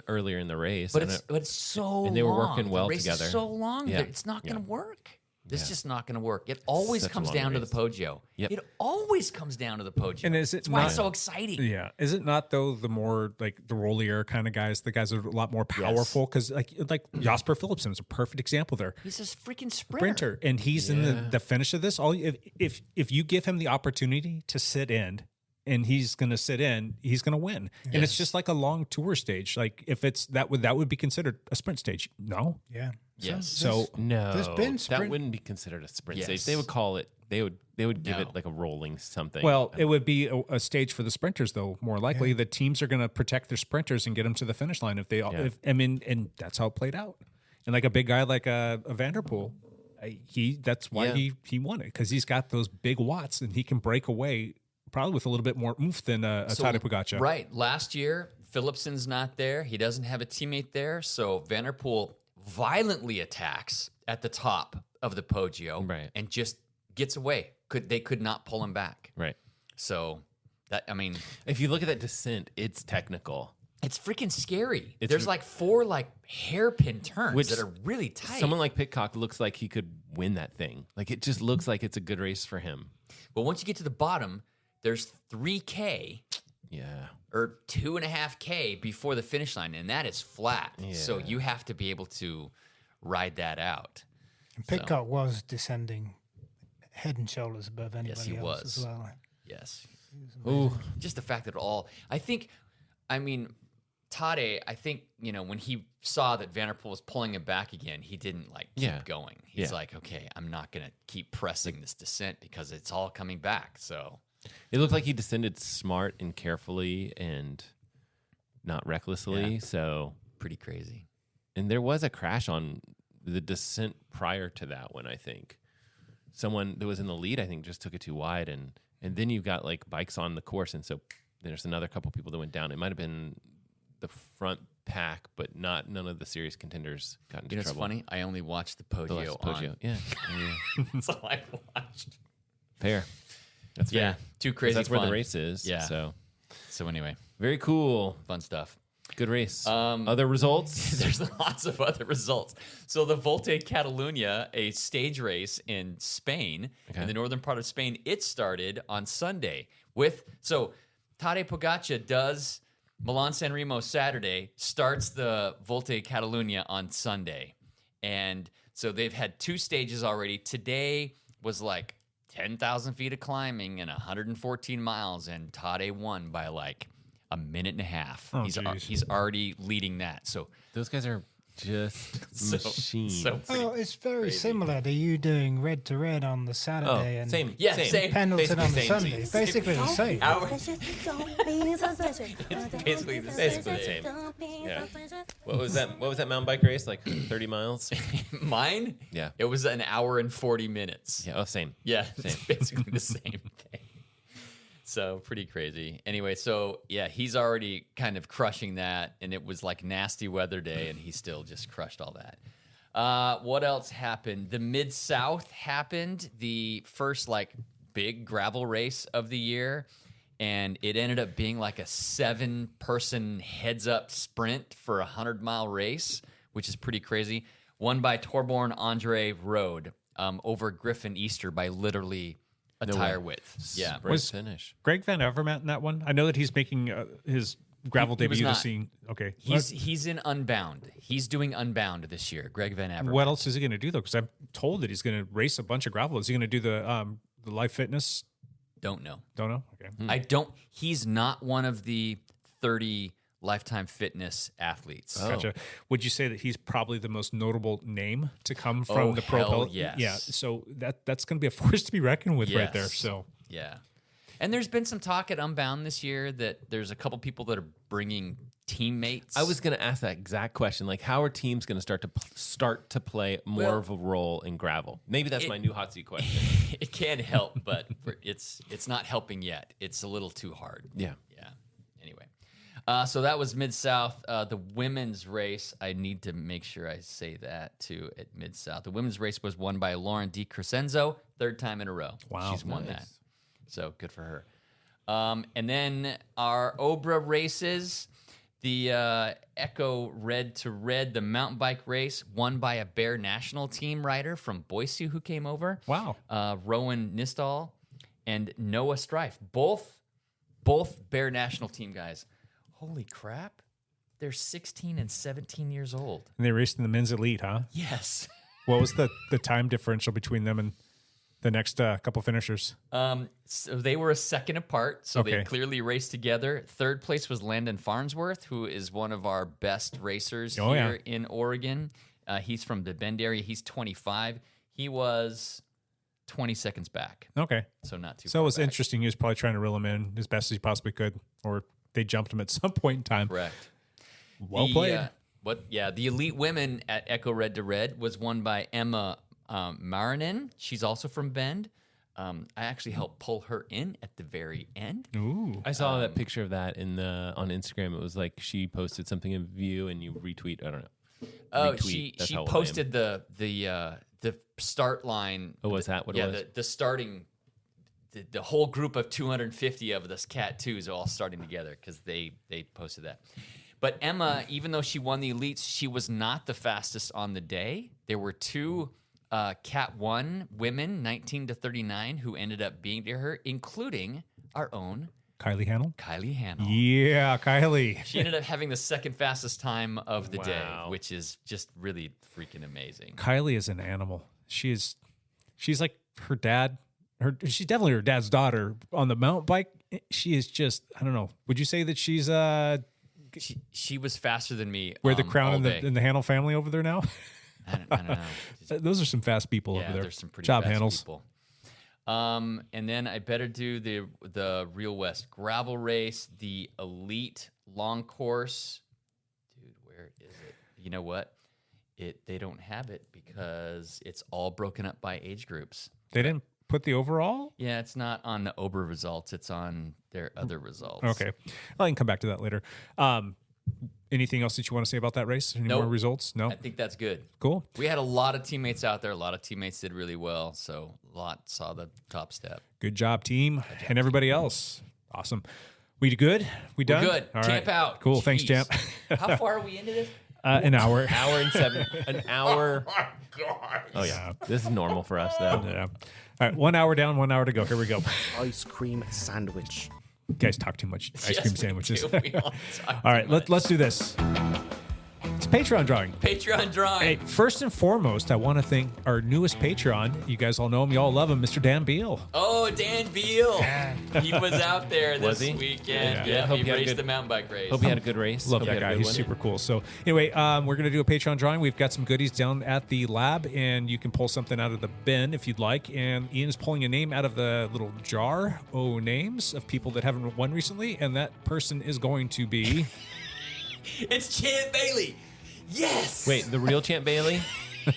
earlier in the race, But it's so long. and they were working well the race together. Is so long. Yeah. That it's not going to work. It's just not going to work. It always Such a comes long down to the race. Poggio. Yep. It always comes down to the Poggio. And is it That's why not it's so exciting. Yeah. Is it not, though, the more like the rollier kind of guys, the guys that are a lot more powerful? Because like Jasper Philipsen is a perfect example there. He's a freaking Sprinter. And he's in the finish of this. If you give him the opportunity to sit in, and he's going to sit in, he's going to win. Yes. And it's just like a long tour stage. Like if it's that would be considered a sprint stage. No. Yeah. Yes. So No, there's been that sprint- wouldn't be considered a sprint Yes. stage. They would call it. They would give No. it like a rolling something. well, it would be a stage for the sprinters, though. More likely, the teams are going to protect their sprinters and get them to the finish line if they. And that's how it played out. And like a big guy like a Vanderpool, that's why he won it, because he's got those big watts and he can break away probably with a little bit more oomph than a Tadej Pogačar. Right. Last year, Philipsen's not there. He doesn't have a teammate there. So Vanderpool violently attacks at the top of the Poggio and just gets away. They could not pull him back. Right. So if you look at that descent, it's technical. It's freaking scary. There's like 4 hairpin turns that are really tight. Someone like Pitcock looks like he could win that thing. Like it just looks like it's a good race for him. But once you get to the bottom, there's 3K. Yeah. Or 2.5K before the finish line, and that is flat. Yeah. So you have to be able to ride that out. And Pitcock was descending head and shoulders above anybody Yes, he else was. as well. Yes. Ooh. Just the fact that Tadej, I think, when he saw that Vanderpool was pulling him back again, he didn't keep going. He's like, okay, I'm not going to keep pressing this descent because it's all coming back. So it looked like he descended smart and carefully and not recklessly. Yeah. So pretty crazy. And there was a crash on the descent prior to that one, I think. Someone that was in the lead, I think, just took it too wide. And then you've got bikes on the course. And so there's another couple people that went down. It might have been the front pack, but none of the serious contenders got into trouble. It's funny. I only watched the Poggio. The last Poggio. Yeah. That's all I watched. Fair. That's fair. Too crazy. That's where fun. the race is. Yeah. So anyway, very cool. Fun stuff. Good race. Other results? There's lots of other results. So the Volta Catalunya, a stage race in Spain, in the northern part of Spain, it started on Sunday Tadej Pogačar does Milan San Remo Saturday, starts the Volta a Catalunya on Sunday. And so they've had 2 stages already. Today was like 10,000 feet of climbing and 114 miles, and Tadej won by like a minute and a half. Oh, he's already leading that. So those guys are just machines. It's very similar to you doing red to red on the Saturday and same. Pendleton on the same. Sunday. Basically the same. It's basically the same. Yeah. What was that mountain bike race? Like 30 miles? Mine? Yeah. It was an hour and 40 minutes. Yeah. Oh, same. Yeah, it's basically the same thing. So pretty crazy. Anyway, so yeah, he's already kind of crushing that, and it was like nasty weather day, and he still just crushed all that. What else happened? The Mid-South happened, the first like big gravel race of the year, and it ended up being like a 7-person heads-up sprint for a 100-mile race, which is pretty crazy. Won by Torbjorn Andre Rode over Griffin Easter by literally a tire width. Yeah. Was finish. Greg Van Avermaet in that one? I know that he's making his gravel He was debut not. this season. Okay. He's in Unbound. He's doing Unbound this year, Greg Van Avermaet. What else is he going to do, though? Because I'm told that he's going to race a bunch of gravel. Is he going to do the Live Fitness? Don't know. Don't know? Okay. He's not one of the 30 Lifetime Fitness athletes. Gotcha. Would you say that he's probably the most notable name to come from the pro hell peloton? yes. Yeah. So that's going to be a force to be reckoned with right there. So yeah. And there's been some talk at Unbound this year that there's a couple people that are bringing teammates. I was going to ask that exact question. Like, how are teams going to start to play more of a role in gravel? Maybe that's my new hot seat question. It can help, but it's not helping yet. It's a little too hard. Yeah. Yeah. Anyway. So that was Mid-South. The women's race, I need to make sure I say that too at Mid-South. The women's race was won by Lauren Di Crescenzo, 3rd time in a row. Wow. She's won that. So good for her. And then our Obra races, the Echo Red to Red, the mountain bike race, won by a Bear National Team rider from Boise who came over. Wow. Rowan Nistal and Noah Strife. Both Bear National Team guys. Holy crap. They're 16 and 17 years old. And they raced in the men's elite, huh? Yes. What was the time differential between them and the next couple finishers? So they were a second apart, so they Okay. clearly raced together. 3rd place was Landon Farnsworth, who is one of our best racers Oh, here in Oregon. He's from the Bend area. He's 25. He was 20 seconds back. Okay. So not too So it far was back. interesting. He was probably trying to reel him in as best as he possibly could, or they jumped him at some point in time. Correct. Well played. The elite women at Echo Red to Red was won by Emma Marinin. She's also from Bend. I actually helped pull her in at the very end. Ooh. I saw that picture of that on Instagram. It was like she posted something in View and you retweet. I don't know. Oh, Retweet. That's she how old I am. posted the start line. Oh, was that what it was? The starting. The whole group of 250 of this Cat 2s are all starting together because they posted that. But Emma, even though she won the elites, she was not the fastest on the day. There were 2 Cat 1 women, 19 to 39, who ended up beating her, including our own Kylie Hanel? Kylie Hanel. Yeah, Kylie. She ended up having the second fastest time of the day, Wow. which is just really freaking amazing. Kylie is an animal. She's like her dad. She's definitely her dad's daughter. On the mountain bike, she is just, I don't know. Would you say that she's She was faster than me. we're the crown all in day. the Hanel family over there now? I don't know. Those are some fast people Yeah, over there. there's some pretty Job fast handles. people. And then I better do the Real West gravel race, the elite long course. Dude, where is it? You know what? They don't have it because it's all broken up by age groups. They didn't put the overall? Yeah, it's not on the Ober results. It's on their other results. Okay. Well, I can come back to that later. Anything else that you want to say about that race? Any Nope. more results? No? I think that's good. Cool. We had a lot of teammates out there. A lot of teammates did really well. So a lot saw the top step. Good job, team. And everybody else. Awesome. We good? We done? We're good. All Camp right. out. Cool. Thanks, Jeez. Champ. How far are we into this? An hour. An hour. Oh, my God. Oh, yeah. This is normal for us, though. Yeah. All right. 1 hour down, 1 hour to go. Here we go. Ice cream sandwich. You guys talk too much ice Yes, cream we sandwiches. do. We all talk All right, too much. let's do this. It's Patreon drawing. Patreon drawing. Hey, first and foremost, I want to thank our newest Patreon. You guys all know him. You all love him, Mr. Dan Beal. Oh, Dan Beal. He was out there Was this he? weekend. Yeah. Yeah, Hope he he had a raced good- the mountain bike race. Hope he had a good race. Love Hope that he had a guy. good He's one. super cool. So anyway, we're going to do a Patreon drawing. We've got some goodies down at the lab, and you can pull something out of the bin if you'd like. And Ian is pulling a name out of the little jar, names of people that haven't won recently, and that person is going to be... It's Champ Bailey. Yes. Wait, the real Champ Bailey?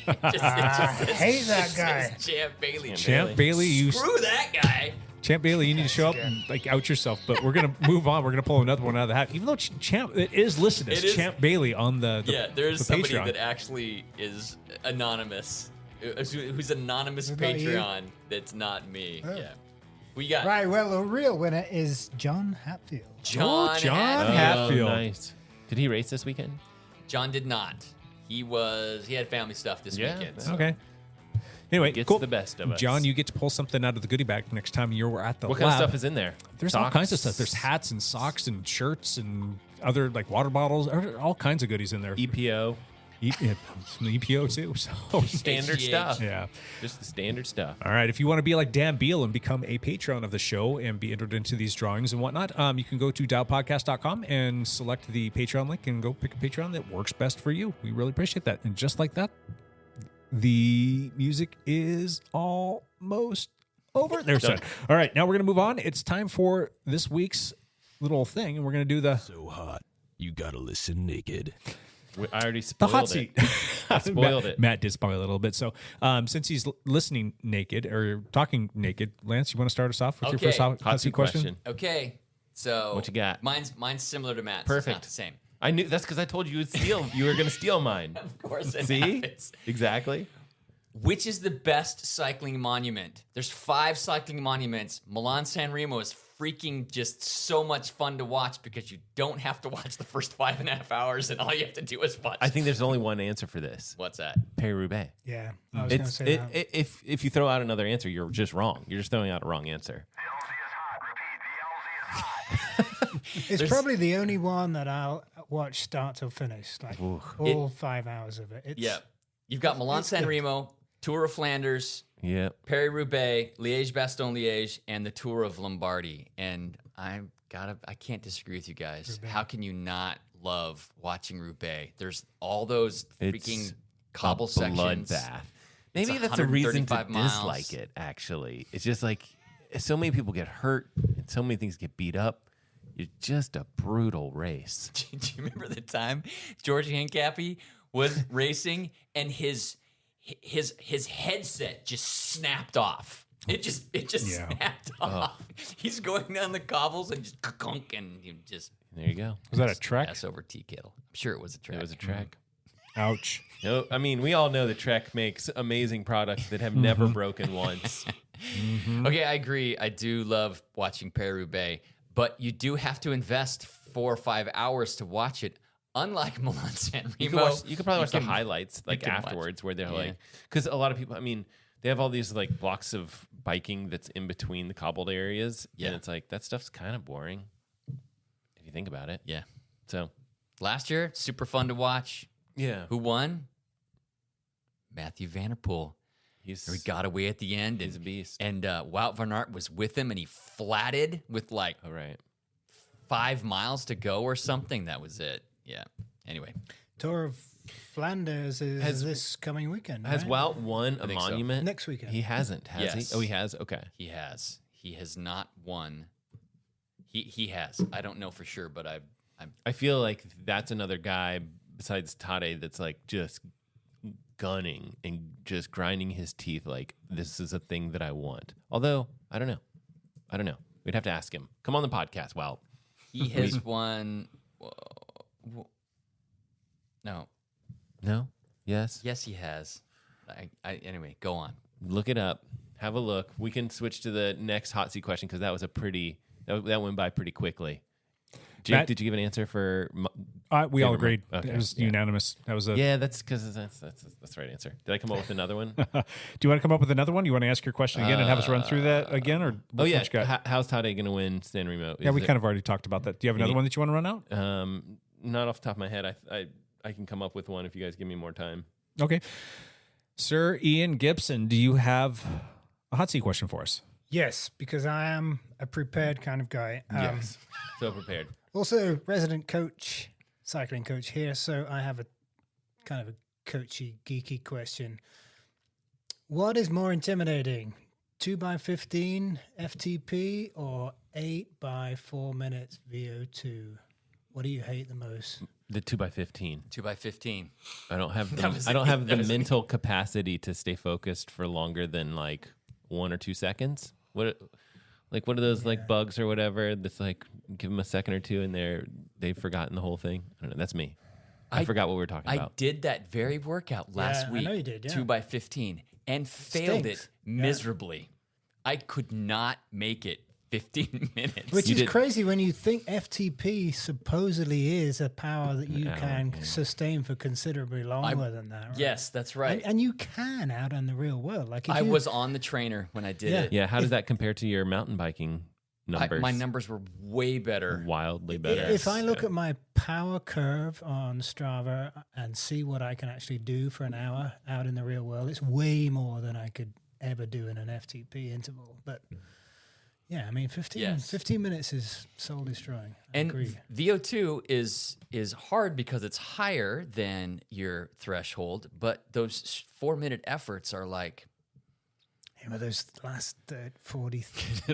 I hate that guy. Champ Bailey. Champ Bailey, you... Screw that guy. Champ Bailey, you need to show up and like out yourself. But we're gonna move on. We're gonna pull another one out of the hat. Even though Champ, it is listed as It is- Champ Bailey on the Yeah, there's the somebody Patreon. that actually is anonymous, who's anonymous What about you? Patreon. That's not me. Oh. Yeah, we got Right, well, the real winner is John Hatfield. John. John Hatfield. Hatfield. Nice. Did he race this weekend? John did not. He had family stuff this weekend. So. Okay. Anyway, Gets cool. the best of us. John, you get to pull something out of the goodie bag next time you're at the What lab. kind of stuff is in there? There's all Socks? kinds of stuff. There's hats and socks and shirts and other like water bottles. All kinds of goodies in there. EPO. Some EPO too. So Standard HGH. stuff. yeah. Just the standard stuff. All right. If you want to be like Dan Beal and become a patron of the show and be entered into these drawings and whatnot, you can go to dialpodcast.com and select the Patreon link and go pick a Patreon that works best for you. We really appreciate that. And just like that, the music is almost over. There's Done. that. All right. Now we're going to move on. It's time for this week's little thing. And we're going to do the So hot, you gotta listen naked. I already the spoiled hot seat. it. I spoiled it. Matt did spoil it a little bit. So since he's listening naked or talking naked, Lance, you want to start us off with your first hot seat question? Okay, so What you got? Mine's similar to Matt's. Perfect. It's not the same. I knew that's because I told you you were going to steal mine. Of course, it See? happens. Exactly. Which is the best cycling monument? There's 5 cycling monuments. Milan San Remo is freaking just so much fun to watch because you don't have to watch the first 5.5 hours, and all you have to do is watch. I think there's only one answer for this. What's that? Paris-Roubaix. Yeah, I was going to It's say that. if you throw out another answer, you're just wrong. You're just throwing out a wrong answer. It's probably the only one that I'll watch start till finish, like all 5 hours of it. It's, Yeah. You've got Milan it's San good. Remo, Tour of Flanders, Yep. Paris-Roubaix, Liège-Bastogne-Liège, and the Tour of Lombardy. And I can't disagree with you guys. How can you not love watching Roubaix? There's all those freaking cobble sections. Bloodbath. Maybe It's that's a reason to 135 miles. dislike it, actually. It's just like so many people get hurt and so many things get beat up. It's just a brutal race. Do you remember the time George Hincapie was racing and his headset just snapped off? It just snapped off. He's going down the cobbles and just gunk, and you just There you go. Was that a Trek? S over tea kettle. I'm sure it was a Trek. It was a Trek. Ouch. No, I mean, we all know that Trek makes amazing products that have never broken once. Okay, I agree. I do love watching Paris-Roubaix, but you do have to invest 4 or 5 hours to watch it. Unlike Milan San Remo, You could probably watch the can- highlights like can watch. afterwards, where they're Yeah. like, because a lot of people, I mean, they have all these like blocks of biking that's in between the cobbled areas, Yeah. and it's like that stuff's kind of boring if you think about it. Yeah. So Last year, super fun to watch. yeah, Who won? Mathieu Van Der Poel. He got away at the end. He's a beast. And Wout van Aert was with him, and he flatted with like 5 miles to go or something. That was it. Yeah. Anyway. Tour of Flanders is this coming weekend. Has right? Wout won a think so. monument Next weekend. He hasn't, has Yes. he? Oh, he has. Okay, He has. He has not won. He has. I don't know for sure, but I feel like that's another guy besides Tadej that's like just gunning and just grinding his teeth. Like this is a thing that I want. Although I don't know. We'd have to ask him. Come on the podcast. Wow. he has won. No. No. Yes. Yes, he has. Anyway, go on. Look it up. Have a look. We can switch to the next hot seat question because that was that went by pretty quickly. Jake, Matt- did you give an answer for We all Favorite agreed. month? Okay, It was yeah. unanimous. That was a. Yeah, that's because that's the right answer. Did I come up with another one? Do you want to come up with another one? You want to ask your question again and have us run through that again, or Oh yeah, what you got? how's Tadej going to win San Remo? Yeah, we kind of already talked about that. Do you have another one that you want to run out? Not off the top of my head. I can come up with one if you guys give me more time. Okay, Sir Ian Gibson, do you have a hot seat question for us? Yes, because I am a prepared kind of guy. Yes, so prepared. Also, resident coach, cycling coach here, so I have a kind of a coachy, geeky question. What is more intimidating, 2x15 FTP or 8x4 minutes VO2? What do you hate the most? The 2x15. 2x15. I don't have That was I don't it. have the That was it. mental capacity to stay focused for longer than like 1 or 2 seconds. What are those like bugs or whatever? That's like give them a second or two and they've forgotten the whole thing. I don't know. That's me. I forgot what we were talking I about. did that very workout last I week. know you did, yeah. 2x15 and failed Stinks. it miserably. I could not make it 15 minutes. Which You is did- crazy when you think FTP supposedly is a power that you can sustain for considerably longer than that. Right? Yes, that's right. And you can out in the real world. Like if I you, was on the trainer when I did it. Yeah, how does that compare to your mountain biking numbers? My numbers were way better. Wildly better. If I look at my power curve on Strava and see what I can actually do for an hour out in the real world, it's way more than I could ever do in an FTP interval. But yeah, I mean, 15 minutes is soul destroying. I And agree. VO2 is hard because it's higher than your threshold, but those 4-minute efforts are like Yeah, but those last 40 it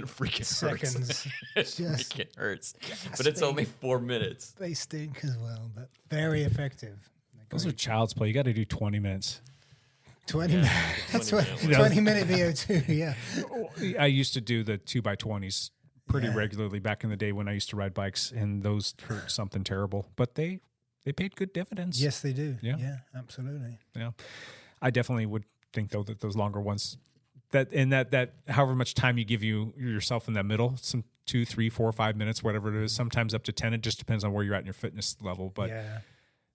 freaking seconds, hurts. It just freaking hurts. But it's only 4 minutes. they stink as well, but very effective. Those are child's play. You got to do 20 minutes. 20 minutes. That's 20-minute VO2, yeah. I used to do the 2x20s pretty regularly back in the day when I used to ride bikes, and those hurt something terrible. But they paid good dividends. Yes, they do. Yeah. Yeah, absolutely. Yeah. I definitely would think though that those longer ones, that however much time you give yourself in that middle, some 2, 3, 4, 5 minutes, whatever it is, sometimes up to 10. It just depends on where you're at in your fitness level. But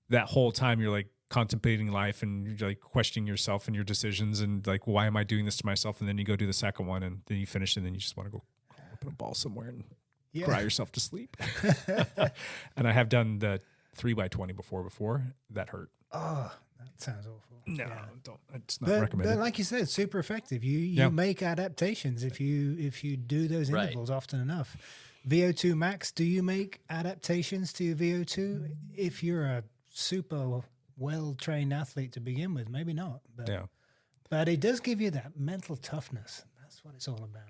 that whole time you're like contemplating life and you're like questioning yourself and your decisions and like, why am I doing this to myself? And then you go do the second one and then you finish and then you just want to go crawl up in a ball somewhere and cry yourself to sleep. And I have done the 3x20 before. That hurt. Oh, that sounds awful. No, don't. It's not recommended. But like you said, super effective. You make adaptations if you do those Right. intervals often enough. VO2 max, do you make adaptations to your VO2 if you're a super well-trained athlete to begin with? Maybe not. But it does give you that mental toughness. That's what it's all about.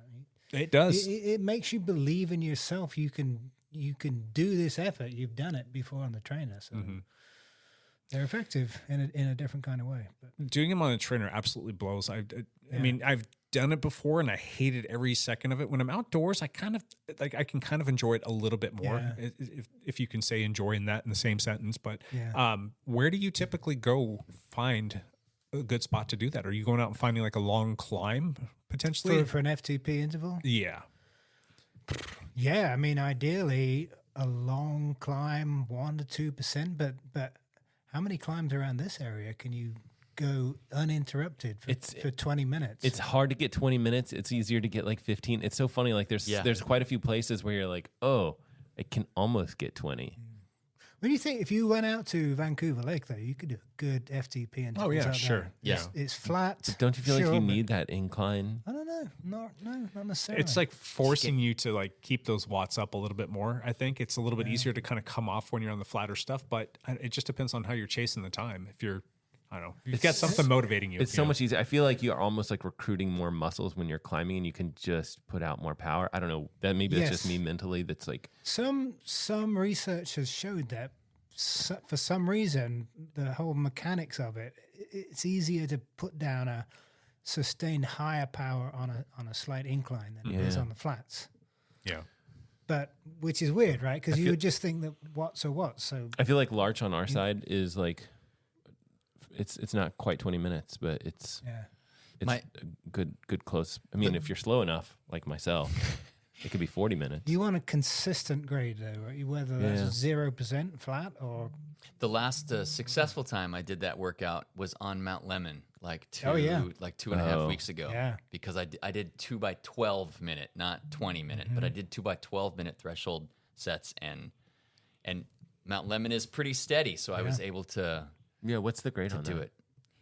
It does. It makes you believe in yourself. You can do this effort. You've done it before on the trainer. So they're effective in a different kind of way. But Doing them on a trainer absolutely blows. I mean, I've done it before and I hated every second of it. When I'm outdoors, I can kind of enjoy it a little bit more, if you can say enjoy in the same sentence. But where do you typically go find a good spot to do that? Are you going out and finding like a long climb potentially for an FTP interval? Yeah. Yeah, I mean, ideally a long climb, 1 to 2%. But how many climbs around this area can you go uninterrupted for 20 minutes? It's hard to get 20 minutes. It's easier to get like 15. It's so funny. Like there's quite a few places where you're like, oh, I can almost get 20. What do you think if you went out to Vancouver Lake, though? You could do a good FTP interval. Oh, yeah, sure. Yeah. It's flat. But don't you feel like sure, you but- need that incline? I don't know. No, not necessarily. It's like forcing you to like keep those watts up a little bit more. I think it's a little bit easier to kind of come off when you're on the flatter stuff, but it just depends on how you're chasing the time. If you're, I don't know, you've got something motivating you. It's so much easier. I feel like you're almost like recruiting more muscles when you're climbing and you can just put out more power. I don't know. That maybe that's just me mentally. That's like some research has showed that for some reason, the whole mechanics of it's easier to put down a sustained higher power on a slight incline than it is on the flats. Yeah. But which is weird, right? Because you would just think that watts are watts. So I feel like Larch on our side is like it's not quite 20 minutes, but it's a good close. I mean, if you're slow enough, like myself. It could be 40 minutes. You want a consistent grade, though, right? Whether that's 0% flat or... The last successful time I did that workout was on Mount Lemon, like 2.5 weeks ago. Yeah. Because I did 2 by 12 minute, not 20 minute, but I did 2 by 12 minute threshold sets, and Mount Lemon is pretty steady, so I was able to what's the grade on do that? it.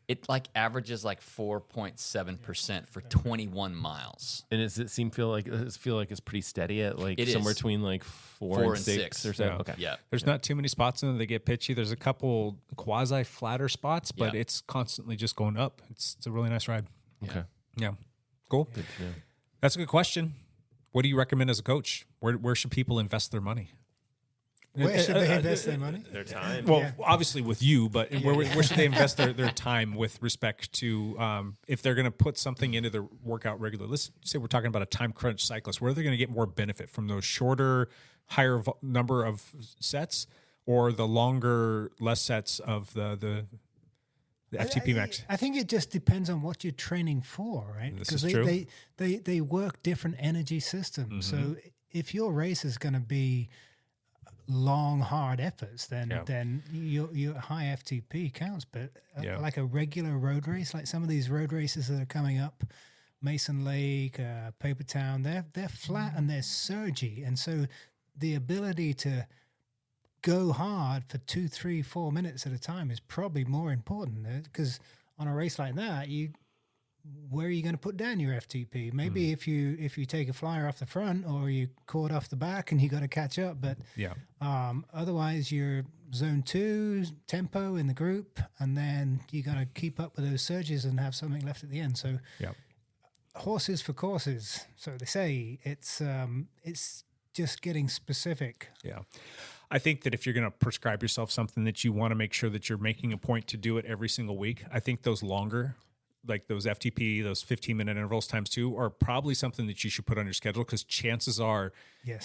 It like averages like 4.7% for 21 miles. And does it feel like it's pretty steady at like It somewhere is. between like 4 and 6 or so? Yeah. Okay. Yeah. There's not too many spots in there that get pitchy. There's a couple quasi flatter spots, but it's constantly just going up. It's a really nice ride. Okay. Yeah. Cool. Good to know. That's a good question. What do you recommend as a coach? Where should people invest their money? Where should they invest their money? Their time. Well, obviously with you, but where should they invest their time with respect to if they're going to put something into their workout regularly? Let's say we're talking about a time crunch cyclist. Where are they going to get more benefit from those shorter, higher number of sets, or the longer, less sets of the FTP max? I think it just depends on what you're training for, right? This Because is true. they work different energy systems. So if your race is going to be long, hard efforts, then your high FTP counts. But like a regular road race, like some of these road races that are coming up, Mason Lake, Paper Town, they're flat and they're surgy, and so the ability to go hard for 2, 3, 4 minutes at a time is probably more important, because on a race like that, where are you going to put down your FTP? Maybe if you take a flyer off the front, or you caught off the back and you got to catch up. But otherwise, you're zone 2 tempo in the group, and then you got to keep up with those surges and have something left at the end. So horses for courses, so they say. It's just getting specific. Yeah. I think that if you're going to prescribe yourself something that you want to make sure that you're making a point to do it every single week, I think those longer, like those FTP, those 15-minute intervals times 2 are probably something that you should put on your schedule, because chances are,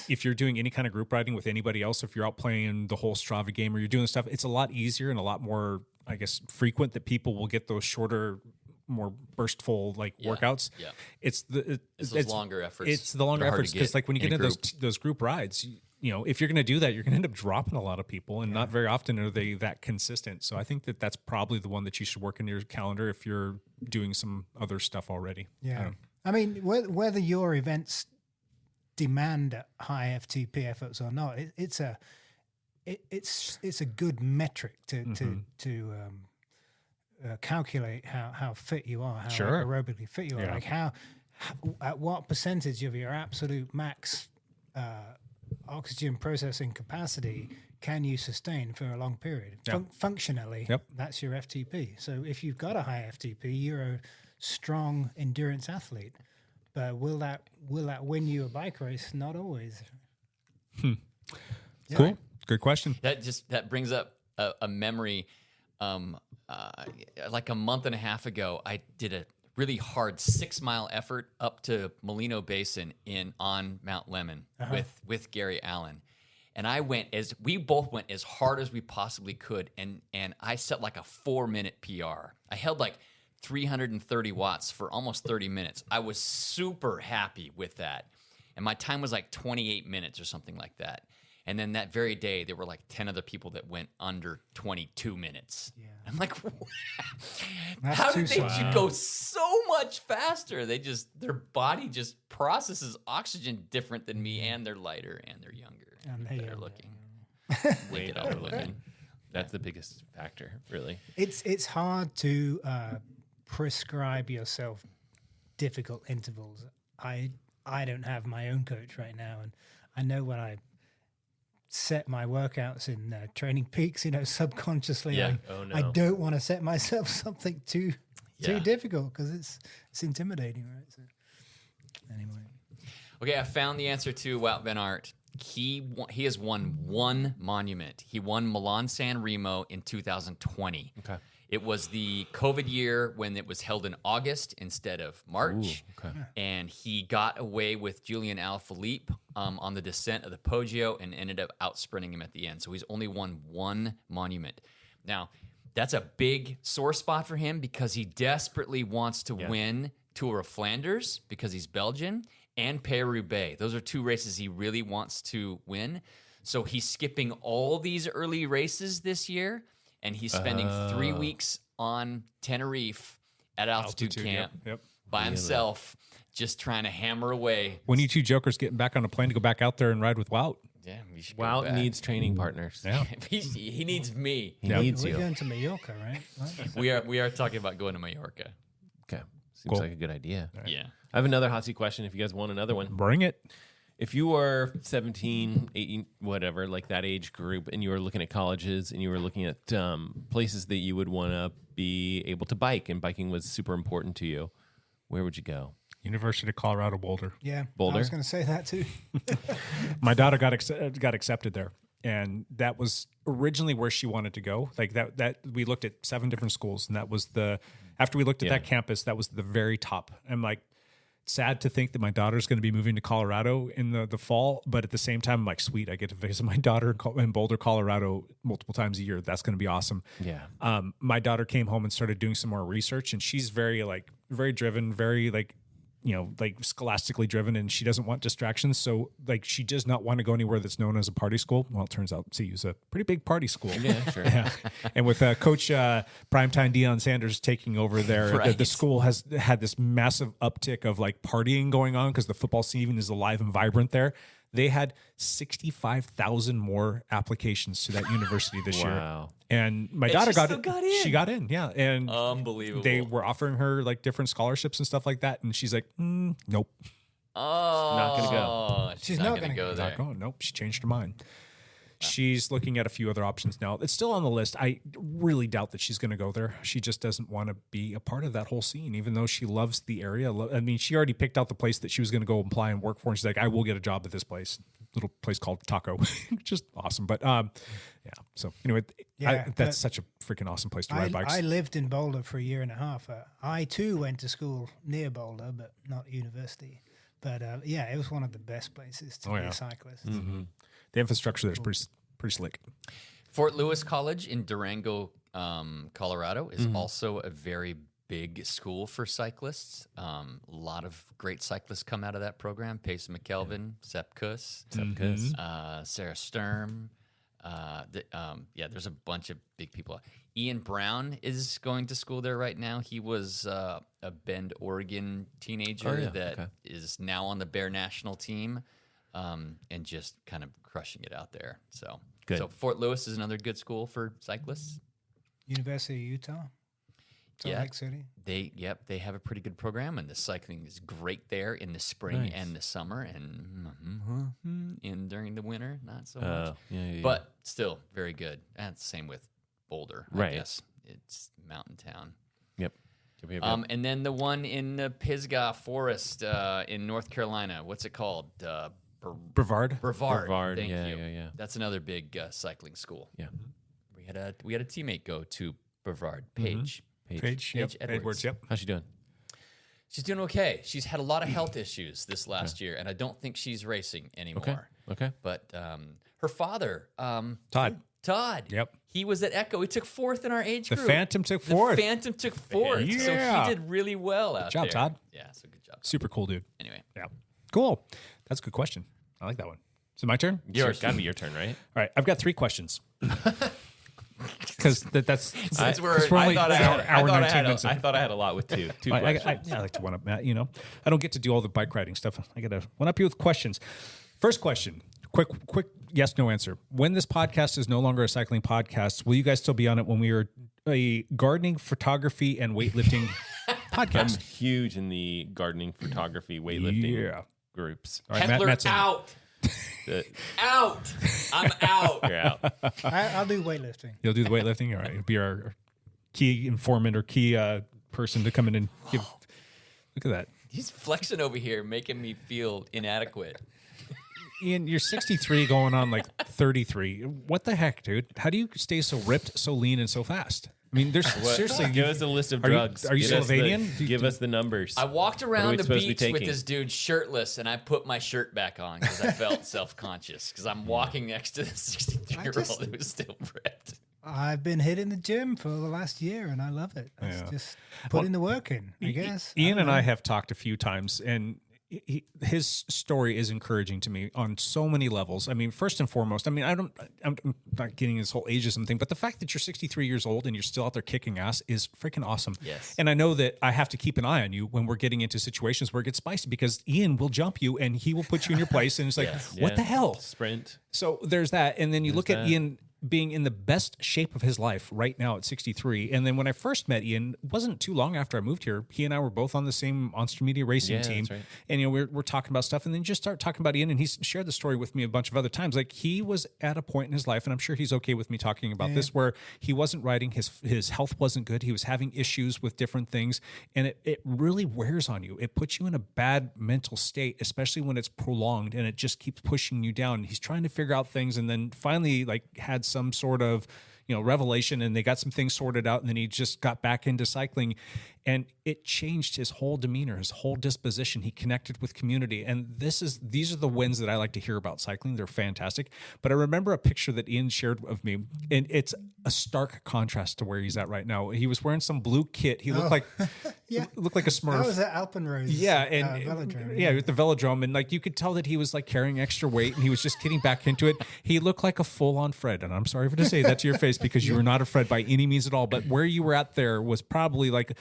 if you're doing any kind of group riding with anybody else, if you're out playing the whole Strava game or you're doing stuff, it's a lot easier and a lot more, I guess, frequent that people will get those shorter, more burstful workouts. Yeah. It's those longer efforts. It's the longer They're hard efforts, to because get like when you in get a into group. those group rides, if you're going to do that, you're going to end up dropping a lot of people, and not very often are they that consistent. So I think that that's probably the one that you should work in your calendar if you're doing some other stuff already. Yeah. I mean, whether your events demand high FTP efforts or not, it's a good metric to calculate how fit you are, how aerobically fit you are. Like how at what percentage of your absolute max oxygen processing capacity can you sustain for a long period? Functionally, that's your FTP. So if you've got a high FTP, you're a strong endurance athlete. But will that win you a bike race? Not always. Cool. Good question. That brings up a memory. Like a month and a half ago, I did a really hard 6-mile effort up to Molino Basin on Mount Lemon with Gary Allen. And we both went as hard as we possibly could. And I set like a 4-minute PR. I held like 330 watts for almost 30 minutes. I was super happy with that. And my time was like 28 minutes or something like that. And then that very day, there were like 10 other people that went under 22 minutes. Yeah. I'm like, how did they go so much faster? Their body just processes oxygen different than me, and they're lighter, and they're younger, and better looking. Way better looking. That's the biggest factor, really. It's hard to prescribe yourself difficult intervals. I don't have my own coach right now, and I know when I set my workouts in Training Peaks, subconsciously, I don't want to set myself something too difficult, because it's intimidating, right? So anyway, okay, I found the answer to Wout van Aert. He has won one monument. He won Milan San Remo in 2020. Okay. It was the COVID year when it was held in August instead of March. Ooh, okay. And he got away with Julian Alaphilippe on the descent of the Poggio and ended up out-sprinting him at the end. So he's only won one monument. Now, that's a big sore spot for him, because he desperately wants to win Tour of Flanders because he's Belgian, and Paris-Roubaix. Those are 2 races he really wants to win. So he's skipping all these early races this year, and he's spending 3 weeks on Tenerife at altitude camp by himself, just trying to hammer away. When you 2 jokers getting back on a plane to go back out there and ride with Wout? Yeah, we should Wout go back. needs training partners. Yeah. he needs me. He needs We're you. going to Mallorca, right? We are talking about going to Mallorca. Okay. Seems like a good idea. Yeah. I have another hot seat question if you guys want another one. Bring it. If you were 17, 18, whatever, like that age group, and you were looking at colleges and you were looking at places that you would want to be able to bike, and biking was super important to you, where would you go? University of Colorado Boulder. Yeah, Boulder? I was going to say that too. My daughter got accepted there, and that was originally where she wanted to go. Like that we looked at 7 different schools, and that was after we looked at that campus, that was the very top. I'm like, sad to think that my daughter's going to be moving to Colorado in the fall, but at the same time, I'm like, sweet, I get to visit my daughter in Boulder, Colorado multiple times a year. That's going to be awesome. Yeah. My daughter came home and started doing some more research, and she's very driven, very scholastically driven, and she doesn't want distractions. So she does not want to go anywhere that's known as a party school. Well, it turns out CU's a pretty big party school. Yeah, sure. Yeah. And with Coach Primetime Deion Sanders taking over there, Right. the school has had this massive uptick of partying going on because the football scene is alive and vibrant there. They had 65,000 more applications to that university this year. Wow. And my And daughter she got still it. got in. She got in, yeah. And Unbelievable. they were offering her different scholarships and stuff like that. And she's like, nope. Oh, Not gonna go. She's not going to go there. Not going. Nope. She changed her mind. She's looking at a few other options now. It's still on the list. I really doubt that she's going to go there. She just doesn't want to be a part of that whole scene, even though she loves the area. I mean, she already picked out the place that she was going to go apply and work for. And she's like, I will get a job at this place, little place called Taco. Just awesome. But yeah. So anyway, that's such a freaking awesome place to ride bikes. I lived in Boulder for a year and a half. I too went to school near Boulder, but not university. But it was one of the best places to be a cyclist. Mm-hmm. The infrastructure there is pretty slick. Fort Lewis College in Durango, Colorado is also a very big school for cyclists. A lot of great cyclists come out of that program. Pace McKelvin, Sepp Kuss, Sarah Sturm. There's a bunch of big people. Ian Brown is going to school there right now. He was a Bend, Oregon teenager that is now on the Bear national team and just kind of crushing it out there. So Fort Lewis is another good school for cyclists. University of Utah. Salt Lake City. They have a pretty good program, and the cycling is great there in the spring and the summer, and during the winter, not so much. But still very good. And same with Boulder, I guess. It's mountain town. Yep. And then the one in the Pisgah Forest in North Carolina. What's it called? Brevard. Brevard. Thank you. Yeah. That's another big cycling school. Yeah. We had a teammate go to Brevard, Paige. Paige Edwards. Yep. How's she doing? She's doing okay. She's had a lot of health issues this last year, and I don't think she's racing anymore. Okay. But her father, Todd. Yep. He was at Echo. He took 4th in our age group. The Phantom took 4th. Yeah. So he did really well out there. Good job, Todd. Yeah, so good job. Super cool dude. Anyway. Yeah. Cool. That's a good question. I like that one. Is it my turn? Yours. Got to be your turn, right? All right. I've got 3 questions. Because that's I thought I had a lot with two questions. I like to one up Matt. I don't get to do all the bike riding stuff. I got to one up you with questions. First question, quick yes no answer. When this podcast is no longer a cycling podcast, will you guys still be on it when we are a gardening, photography, and weightlifting podcast? I'm huge in the gardening, photography, weightlifting groups. All right, Matt's out. Out. I'm out. You're out. I'll do weightlifting. You'll do the weightlifting? All right. You'll be our key informant or key person to come in and give. Look at that. He's flexing over here, making me feel inadequate. Ian, you're 63 going on 33. What the heck, dude? How do you stay so ripped, so lean, and so fast? I mean, there's seriously. Give us a list of drugs. Are you Slovenian? Give us the numbers. I walked around the beach with this dude shirtless, and I put my shirt back on because I felt self-conscious because I'm walking next to the 63-year-old who's still ripped. I've been hitting the gym for the last year, and I love it. It's just putting the work in, I guess. Ian and I have talked a few times, and his story is encouraging to me on so many levels. I mean, first and foremost, I mean, I'm not getting this whole ageism thing, but the fact that you're 63 years old and you're still out there kicking ass is freaking awesome. Yes. And I know that I have to keep an eye on you when we're getting into situations where it gets spicy, because Ian will jump you and he will put you in your place. And it's like, what the hell? Sprint. So there's that. And then you look at Ian being in the best shape of his life right now at 63. And then when I first met Ian, it wasn't too long after I moved here, he and I were both on the same Monster Media racing team. That's right. And, you know, we're talking about stuff, and then you just start talking about Ian, and he's shared the story with me a bunch of other times. Like, he was at a point in his life, and I'm sure he's okay with me talking about this, where he wasn't riding, his health wasn't good. He was having issues with different things, and it really wears on you. It puts you in a bad mental state, especially when it's prolonged and it just keeps pushing you down. He's trying to figure out things, and then finally, like, had some sort of, you know, revelation, and they got some things sorted out, and then he just got back into cycling, and it changed his whole demeanor, his whole disposition. He connected with community, and these are the wins that I like to hear about cycling. They're fantastic. But I remember a picture that Ian shared of me, and it's a stark contrast to where he's at right now. He was wearing some blue kit. He looked like looked like a Smurf. That was at Alpenrose. Yeah, and velodrome. With the velodrome, and like you could tell that he was like carrying extra weight, and he was just getting back into it. He looked like a full-on Fred, and I'm sorry to say that to your face, because you were not a Fred by any means at all. But where you were at there was probably like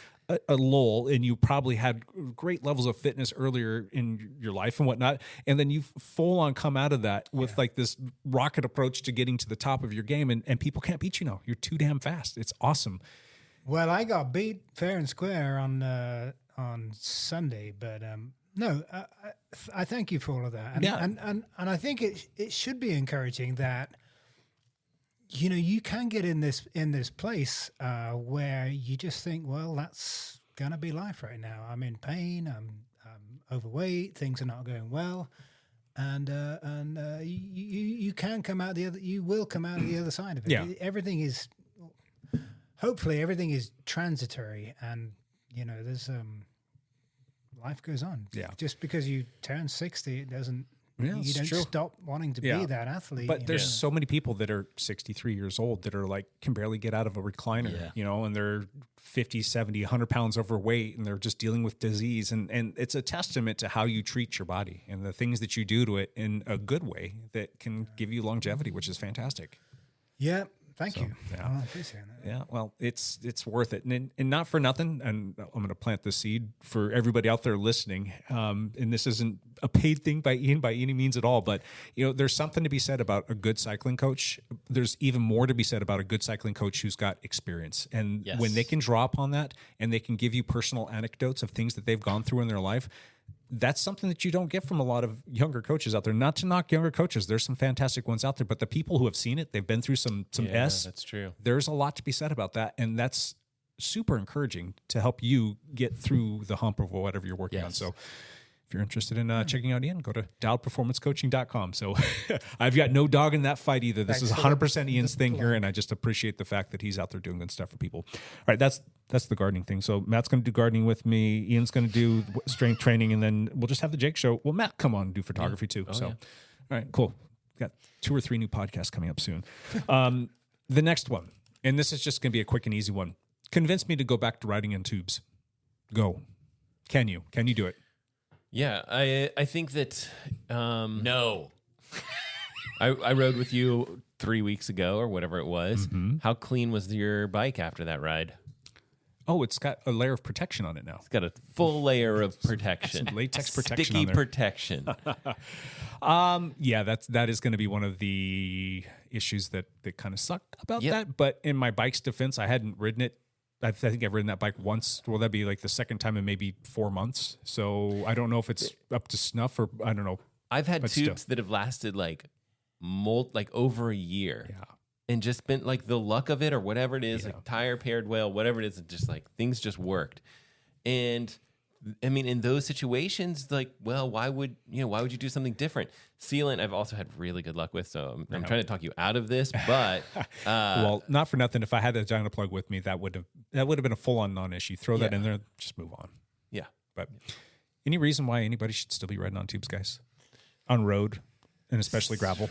a lull, and you probably had great levels of fitness earlier in your life and whatnot, and then you full on come out of that with like this rocket approach to getting to the top of your game, and people can't beat you now. You're too damn fast. It's awesome. Well, I got beat fair and square on Sunday, but no, I thank you for all of that, and I think it should be encouraging that, you know, you can get in this place where you just think, well, that's gonna be life right now. I'm in pain. I'm overweight. Things are not going well, and you can come out the other. You will come out the other side of it. Yeah. Hopefully everything is transitory, and you know, there's life goes on. Yeah. Just because you turn 60, it doesn't. Yeah, you it's don't true. stop wanting to be that athlete. But there's so many people that are 63 years old that are like, can barely get out of a recliner, you know, and they're 50, 70, 100 pounds overweight, and they're just dealing with disease. And it's a testament to how you treat your body and the things that you do to it in a good way that can give you longevity, which is fantastic. Yeah. Thank you. Yeah. I appreciate that. Yeah, well, it's worth it, and not for nothing. And I'm going to plant the seed for everybody out there listening. And this isn't a paid thing by Ian by any means at all, but you know, there's something to be said about a good cycling coach. There's even more to be said about a good cycling coach who's got experience, and when they can draw upon that and they can give you personal anecdotes of things that they've gone through in their life. That's something that you don't get from a lot of younger coaches out there. Not to knock younger coaches. There's some fantastic ones out there, but the people who have seen it, they've been through some that's true. There's a lot to be said about that. And that's super encouraging to help you get through the hump of whatever you're working on. So if you're interested in checking out Ian, go to dialedperformancecoaching.com. So I've got no dog in that fight either. This is 100% Ian's thing here, and I just appreciate the fact that he's out there doing good stuff for people. All right, that's the gardening thing. So Matt's going to do gardening with me. Ian's going to do strength training, and then we'll just have the Jake show. Well, Matt, come on and do photography too. All right, cool. Got 2 or 3 new podcasts coming up soon. The next one, and this is just going to be a quick and easy one. Convince me to go back to riding in tubes. Go. Can you? Can you do it? Yeah, I think that No. I rode with you 3 weeks ago or whatever it was. Mm-hmm. How clean was your bike after that ride? Oh, it's got a layer of protection on it now. It's got a full layer of protection. Some latex protection Sticky on there. protection. Yeah, that is going to be one of the issues that kind of suck about that. But in my bike's defense, I hadn't ridden it. I think I've ridden that bike once. Well, that'd be like the second time in maybe 4 months. So I don't know if it's up to snuff, or I don't know. I've had tubes that have lasted like over a year. Yeah. And just been like the luck of it or whatever it is, like tire paired well, whatever it is, just like things just worked. And I mean, in those situations, like, well, why would you do something different? Sealant, I've also had really good luck with, so I'm trying to talk you out of this, but well, not for nothing. If I had a Dyna plug with me, that would have been a full on non-issue. Throw that in there, just move on. Yeah. But any reason why anybody should still be riding on tubes, guys, on road and especially gravel?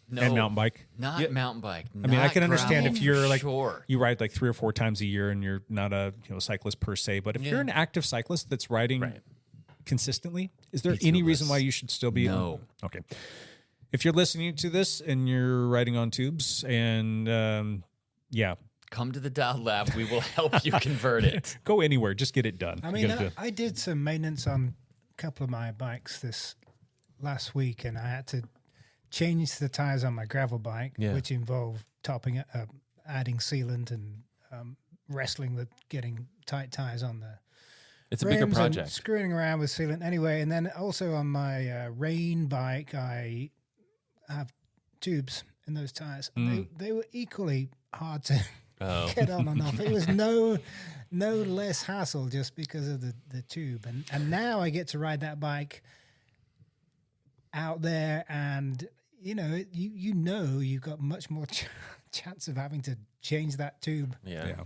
No, and mountain bike. Not mountain bike. I mean, I can understand gravel, if you're like sure. you ride like 3 or 4 times a year and you're not a cyclist per se, but if you're an active cyclist that's riding consistently? Is there any reason why you should still be? No. Okay. If you're listening to this and you're riding on tubes and come to the Dial Lab. We will help you convert it. Go anywhere. Just get it done. I mean, I did some maintenance on a couple of my bikes this last week, and I had to change the tires on my gravel bike, which involved topping it up, adding sealant, and wrestling with getting tight tires on the It's a bigger rims project. and screwing around with sealant anyway. And then also on my rain bike, I have tubes in those tires. They were equally hard to get on and off. It was no less hassle just because of the tube. And now I get to ride that bike out there, and you've got much more chance of having to change that tube. Yeah.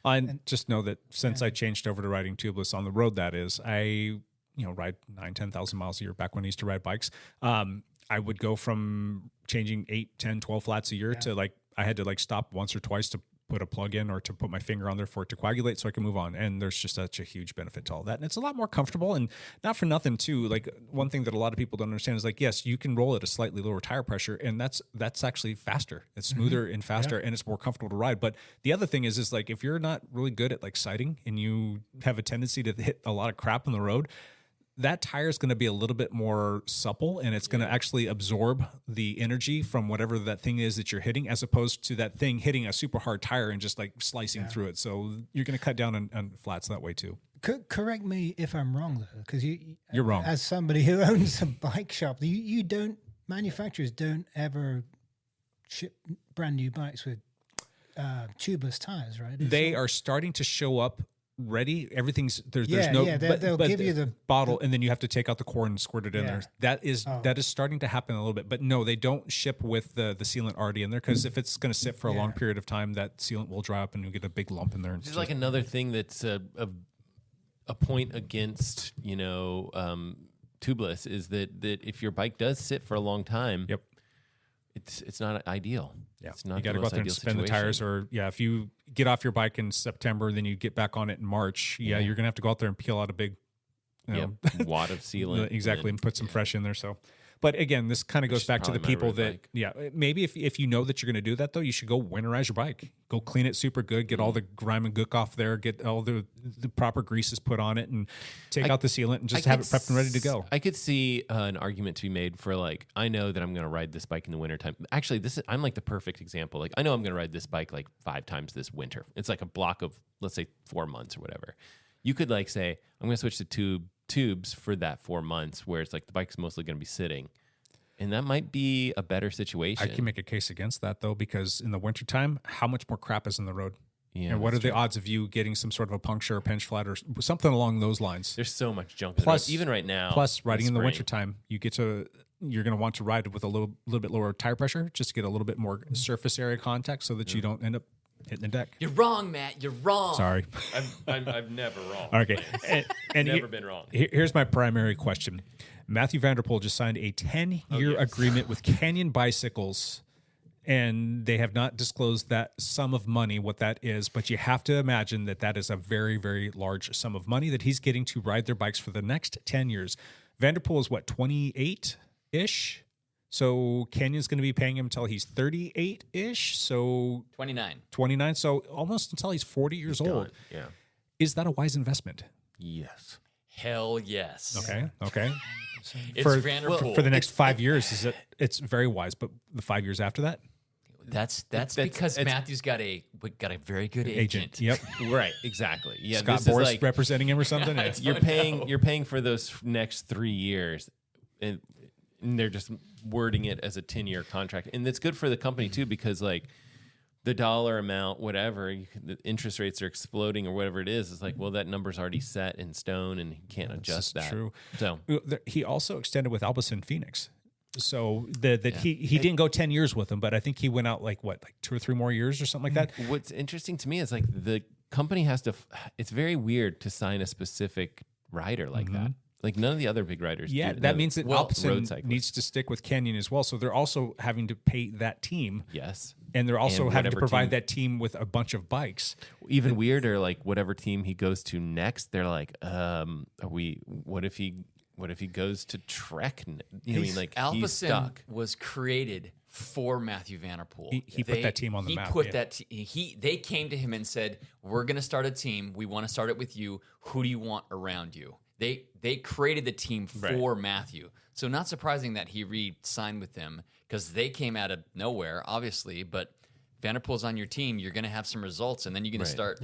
I just know that since I changed over to riding tubeless on the road, that is, I ride 9,000-10,000 miles a year back when I used to ride bikes. I would go from changing 8, 10, 12 flats a year to I had to stop once or twice to put a plug in or to put my finger on there for it to coagulate so I can move on. And there's just such a huge benefit to all that. And it's a lot more comfortable, and not for nothing too. One thing that a lot of people don't understand is yes, you can roll at a slightly lower tire pressure, and that's actually faster. It's smoother and faster, and it's more comfortable to ride. But the other thing is if you're not really good at sighting and you have a tendency to hit a lot of crap on the road, that tire is going to be a little bit more supple, and it's going to actually absorb the energy from whatever that thing is that you're hitting, as opposed to that thing hitting a super hard tire and just slicing through it. So you're going to cut down on flats that way too. Correct me if I'm wrong, though, because you're wrong. As somebody who owns a bike shop, manufacturers don't ever ship brand new bikes with tubeless tires, right? They are starting to show up ready. Everything's there's they'll give you the bottle, and then you have to take out the core and squirt it in there. That is starting to happen a little bit, but no, they don't ship with the sealant already in there, because if it's going to sit for a long period of time, that sealant will dry up and you get a big lump in there. This is another thing that's a point against tubeless is that if your bike does sit for a long time, it's not ideal. Yeah, it's not. You got to go out there and spin the tires, or if you get off your bike in September, then you get back on it in March. You're gonna have to go out there and peel out a big, wad of sealant, exactly, and put some fresh in there. So, but again, this kind of goes back to the people that, maybe if you know that you're going to do that, though, you should go winterize your bike. Go clean it super good, get all the grime and gook off there, get all the proper greases put on it, and take out the sealant and just have it prepped and ready to go. I could see an argument to be made for I know that I'm going to ride this bike in the wintertime. Actually, I'm the perfect example. I know I'm going to ride this bike 5 times this winter. It's a block of, let's say, 4 months or whatever. You could say, I'm going to switch to tubes for that 4 months, where it's the bike's mostly going to be sitting. And that might be a better situation. I can make a case against that, though, because in the wintertime, how much more crap is in the road? Yeah, and what are the odds of you getting some sort of a puncture or pinch flat or something along those lines? There's so much junk in the road, even right now. Plus, riding in the wintertime, you're going to want to ride with a little bit lower tire pressure, just to get a little bit more surface area contact so that you don't end up hitting the deck. You're wrong, Matt. You're wrong. Sorry. I've never wrong. Okay. And never been wrong. Here's my primary question. Mathieu van der Poel just signed a 10-year agreement with Canyon Bicycles, and they have not disclosed that sum of money, what that is, but you have to imagine that is a very, very large sum of money that he's getting to ride their bikes for the next 10 years. Van der Poel is 28-ish? So Canyon's going to be paying him until he's 38-ish, so 29, so almost until he's 40 years old. Yeah. Is that a wise investment? Yes. Hell yes. Okay. It's Van der Poel. For the next 5 years, it's very wise, but the 5 years after that? That's because Matthew's got a very good agent. Yep. Right. Exactly. Yeah. Scott Boris representing him or something. You're paying for those next 3 years, and they're just wording it as a 10-year contract, and it's good for the company too, because the dollar amount, whatever, the interest rates are exploding or whatever it is. It's that number's already set in stone, and he can't adjust that. True. So he also extended with Albus Phoenix. So he didn't go 10 years with them, but I think he went out 2 or 3 more years or something like that. What's interesting to me is the company has to. It's very weird to sign a specific rider like that. None of the other big riders. Yeah, that means that Alpecin needs to stick with Canyon as well. So they're also having to pay that team. Yes. And they're also And having to whatever provide team- that team with a bunch of bikes. Even weirder, like whatever team he goes to next, they're like, what if he goes to Trek? You know, I mean, like he's Alpecin stuck. was created for Mathieu van der Poel. He put that team on the he map, Put yeah. that they came to him and said, "We're going to start a team. We want to start it with you. Who do you want around you?" They created the team for Mathieu. So not surprising that he re-signed with them because they came out of nowhere, obviously. But Van der Poel's on your team. You're going to have some results, and then you're going to start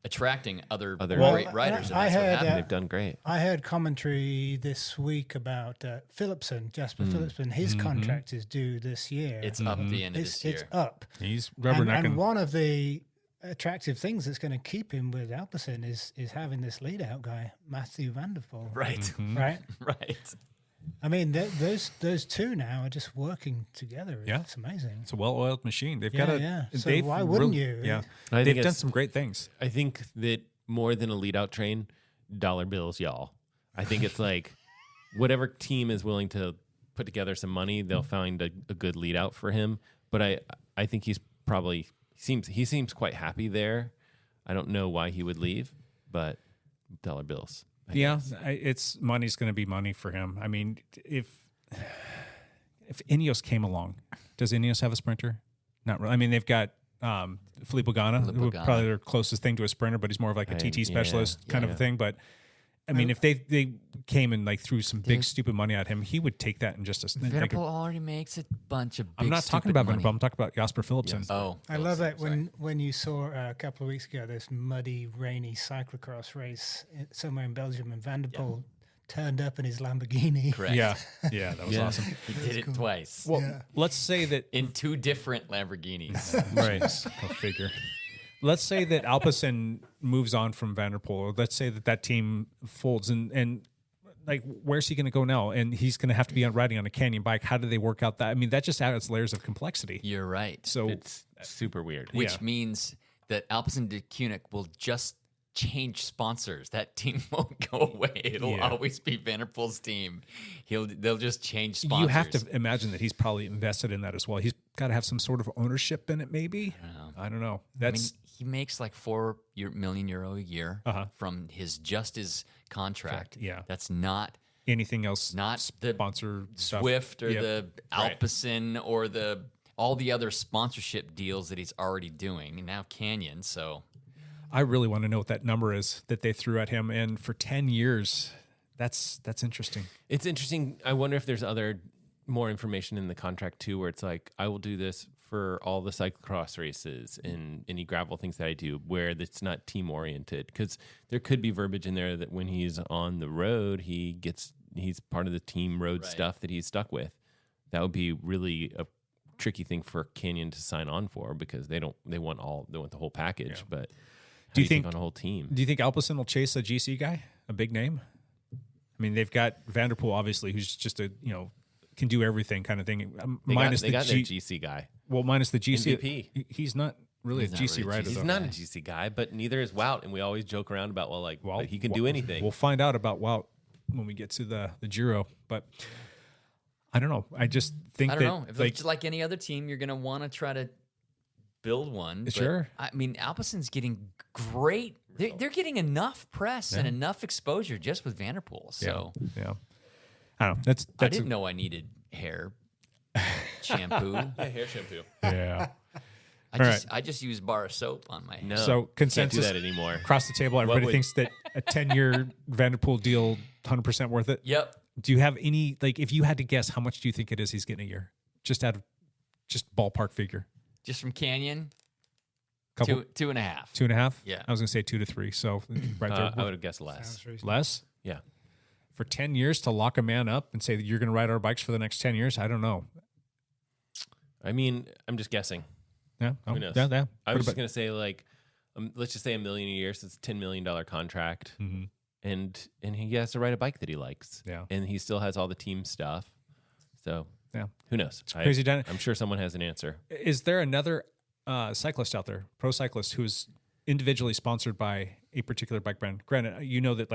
attracting other great riders. And that's what happened. They've done great. I heard commentary this week about Jasper Philipsen. His contract is due this year. It's up at the end of this year. It's up. He's rubbernecking. And one of the attractive things that's going to keep him with Alpecin is having this lead-out guy, Mathieu van der Poel. Right. Right? Right. I mean, those two now are just working together. Yeah. It's amazing. It's a well-oiled machine. They've Yeah, got a. yeah. So they've why wouldn't you? Yeah, I think they've done it's- some great things. I think that more than a lead out train, dollar bills, y'all. I think it's like whatever team is willing to put together some money, they'll find a good lead out for him. But I think he seems quite happy there. I don't know why he would leave, but dollar bills. I guess. It's money's going to be money for him. I mean, if Ineos came along, does Ineos have a sprinter? Not really. I mean, they've got Filippo Ganna, who probably their closest thing to a sprinter, but he's more of like a TT specialist kind of a thing. But I mean, if they came and like threw some big stupid money at him, he would take that in just a. Van der Poel already makes a bunch of big I'm not talking about Van der Poel. I'm talking about Jasper Philipsen. Yes. Oh, I love that when you saw a couple of weeks ago this muddy, rainy cyclocross race somewhere in Belgium, and Van der Poel turned up in his Lamborghini. Correct. Yeah, that was awesome. He did it twice. Well, let's say that in two different Lamborghinis. Right. Go figure. Let's say that Alpecin moves on from Van der Poel. Let's say that team folds, and like, where's he going to go now? And he's going to have to be riding on a Canyon bike. How do they work out that? I mean, that just adds layers of complexity. You're right. So it's super weird. Which means that Alpecin de Koenig will just change sponsors. That team won't go away. It'll always be Van der Poel's team. They'll just change sponsors. You have to imagine that he's probably invested in that as well. He's got to have some sort of ownership in it, maybe. I don't know. That's he makes like €4 million a year from his contract. Yeah, that's not anything else. Not the sponsor stuff. Swift or the Alpecin or all the other sponsorship deals that he's already doing, and now Canyon. So I really want to know what that number is that they threw at him, and for 10 years, that's interesting. It's interesting. I wonder if there's more information in the contract too, where it's like, I will do this for all the cyclocross races and any gravel things that I do, where it's not team oriented, because there could be verbiage in there that when he's on the road, he's part of the team road stuff that he's stuck with. That would be really a tricky thing for Canyon to sign on for, because they want the whole package. But do you think on a whole team? Do you think Alpecin will chase a GC guy, a big name? I mean, they've got Van der Poel, obviously, who's just can do everything kind of thing. They got their GC guy. Well, minus the GC. MVP. He's not really a GC rider. He's not a GC guy, but neither is Wout, and we always joke around about but he can do anything. We'll find out about Wout when we get to the Giro, but I don't know. I just think I don't know. If it's like any other team, you're going to want to try to build one. But, sure. I mean, Alpecin's getting great. They're getting enough press and enough exposure just with Van der Poel. So yeah. I don't know. I didn't know I needed hair shampoo. Hair shampoo. Yeah. I just use bar of soap on my hair. No, so consensus can't do that anymore. Across the table, everybody thinks that a 10-year Van der Poel deal, 100% worth it. Yep. Do you have any, if you had to guess, how much do you think it is he's getting a year? Just out of ballpark figure. Just from Canyon? Couple, 2.5. 2.5? Yeah. I was going to say 2 to 3. So right there. I would have guessed less. Less? Yeah. For 10 years to lock a man up and say that you're going to ride our bikes for the next 10 years? I don't know. I mean, I'm just guessing. Yeah. Who knows? Yeah. I was just going to say, let's just say $1 million a year, so it's a $10 million contract. Mm-hmm. And he has to ride a bike that he likes. Yeah. And he still has all the team stuff. So, yeah. Who knows? It's crazy. I'm sure someone has an answer. Is there another cyclist out there, pro cyclist, who's individually sponsored by a particular bike brand? Granted, you know that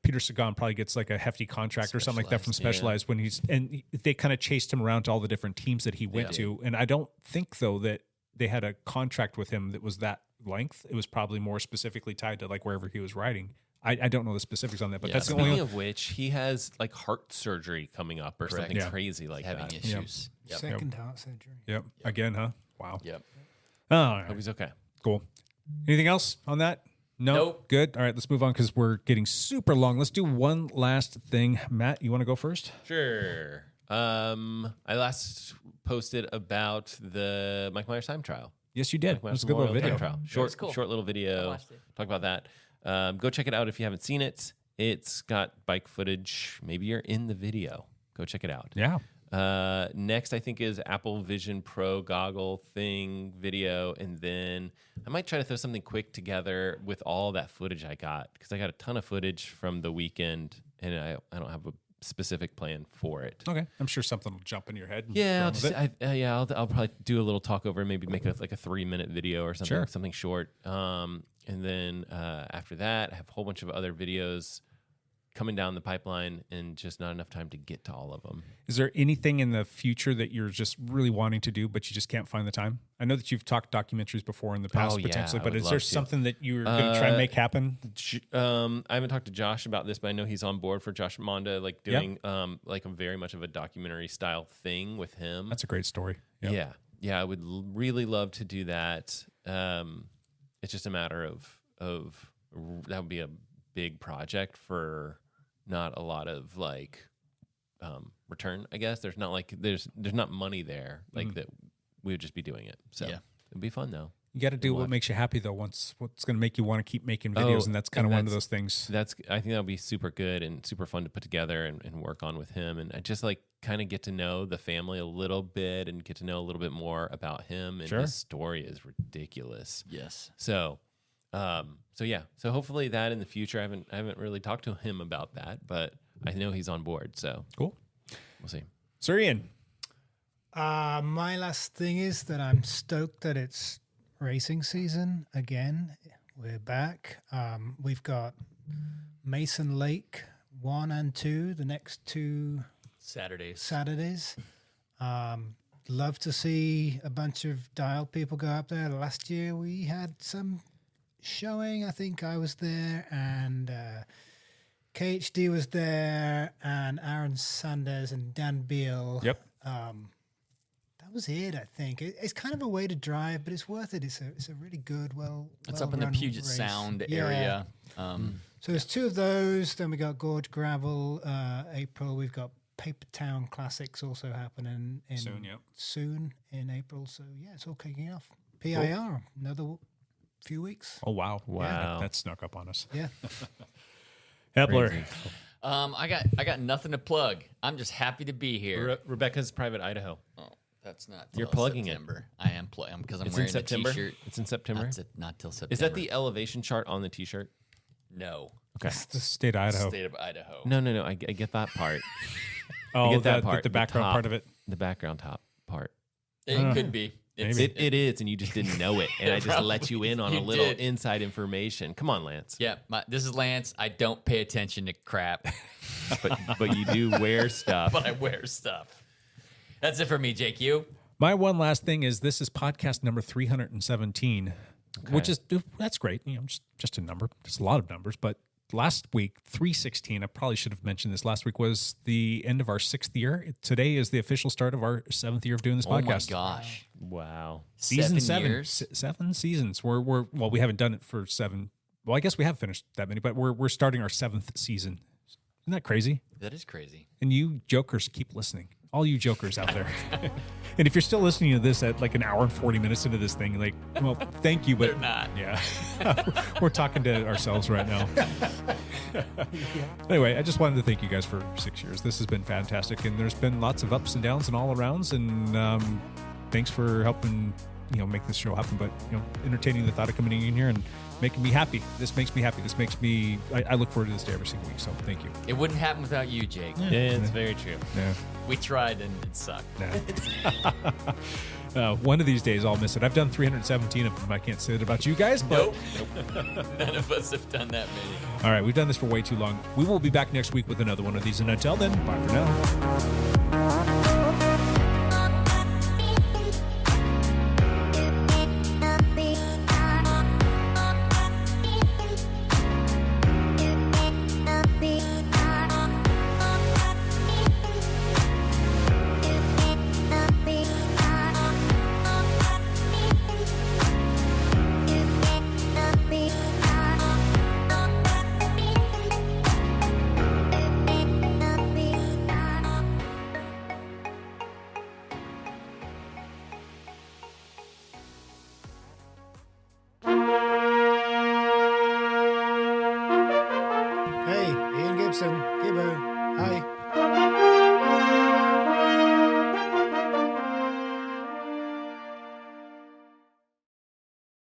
Peter Sagan probably gets a hefty contract or something like that from Specialized when and they kind of chased him around to all the different teams that he went to. And I don't think though that they had a contract with him that was that length. It was probably more specifically tied to like wherever he was riding. I don't know the specifics on that, but that's the Speaking only. of which, he has like heart surgery coming up or something crazy like having that. issues. Yep. Second heart surgery. Yep. Again, huh? Wow. Yep. Oh, all right. Hope he's okay. Cool. Anything else on that? No. Nope. Good. All right, let's move on because we're getting super long. Let's do one last thing. Matt, you want to go first? Sure. I last posted about the Mike Myers time trial. Yes, you did. Mike Myers That's a good little Memorial video. Time Trial. was cool. Short little video. Talk about that. Go check it out if you haven't seen it. It's got bike footage. Maybe you're in the video. Go check it out. Yeah. Next, I think, is Apple Vision Pro goggle thing video. And then I might try to throw something quick together with all that footage I got, because I got a ton of footage from the weekend and I don't have a specific plan for it. Okay. I'm sure something will jump in your head. Yeah, I'll probably do a little talk over, maybe make a 3-minute video or something, Sure. something short. And then after that, I have a whole bunch of other videos coming down the pipeline, and just not enough time to get to all of them. Is there anything in the future that you're just really wanting to do, but you just can't find the time? I know that you've talked documentaries before in the past, Yeah, potentially, I but would is there love to. something that you're going to try and make happen? I haven't talked to Josh about this, but I know he's on board for Josh Monda, doing a very much of a documentary style thing with him. That's a great story. Yep. Yeah, I would really love to do that. It's just a matter of that would be a big project for not a lot of return, I guess. There's not there's not money there that we would just be doing it. So it'd be fun though. You got to do what makes you happy though. What's going to make you want to keep making videos, and that's kind of one of those things. I think that'll be super good and super fun to put together and work on with him. And I just kind of get to know the family a little bit and get to know a little bit more about him. And his story is ridiculous. Yes. So hopefully that in the future. I haven't really talked to him about that, but I know he's on board. So cool. We'll see. Sir Ian. My last thing is that I'm stoked that it's racing season again. We're back. We've got Mason Lake 1 and 2, the next 2 Saturdays. Love to see a bunch of Dial people go up there. Last year we had some showing. I think I was there, and KHD was there, and Aaron Sanders and Dan Beal. Yep. That was it, I think. It's kind of a way to drive, but it's worth it. It's a really good, It's up in the Puget race. Sound area. So there's 2 of those. Then we got Gorge Gravel, April. We've got Paper Town Classics also happening soon in April. So yeah, it's all kicking off. PIR, another few weeks. Oh wow. Wow. That snuck up on us. Yeah. Hepler. I got nothing to plug. I'm just happy to be here. Rebecca's Private Idaho. Oh, that's not. You're till plugging September. I am plugging because I'm It's wearing in September. a T-shirt. It's in September. Not till September. Is that the elevation chart on the T-shirt? No. Okay. It's the state of Idaho. State of Idaho. No. I get that part. Oh, I get that part. the background top, part of it. The background top part. It could be. It is, and you just didn't know it. And I just let you in on a little did. inside information. Come on, Lance. Yeah, this is Lance. I don't pay attention to crap, but you do wear stuff. but I wear stuff. That's it for me, Jake. You? My one last thing is this is podcast number 317, which is that's great. Just a number. It's a lot of numbers, but last week 316. I probably should have mentioned this. Last week was the end of our 6th year. Today is the official start of our 7th year of doing this podcast. Oh my gosh! Wow. Season 7 7. years? 7 seasons. We haven't done it for 7. Well, I guess we have finished that many, but we're starting our 7th season. Isn't that crazy? That is crazy. And you jokers keep listening. All you jokers out there. And if you're still listening to this at an hour and 40 minutes into this thing, well, thank you, but They're not. Yeah. We're talking to ourselves right now. Anyway, I just wanted to thank you guys for 6 years. This has been fantastic, and there's been lots of ups and downs and all arounds, and thanks for helping make this show happen, but entertaining the thought of coming in here and making me happy. This makes me happy. This makes me I look forward to this day every single week, so thank you. It wouldn't happen without you, Jake. Yeah, it's very true. Yeah. We tried and it sucked. Nah. One of these days I'll miss it. I've done 317 of them. I can't say it about you guys, but Nope. None of us have done that many. all right, we've done this for way too long. We will be back next week with another one of these, and until then, bye for now. Hey, Ian Gibson, Gibbo, hi.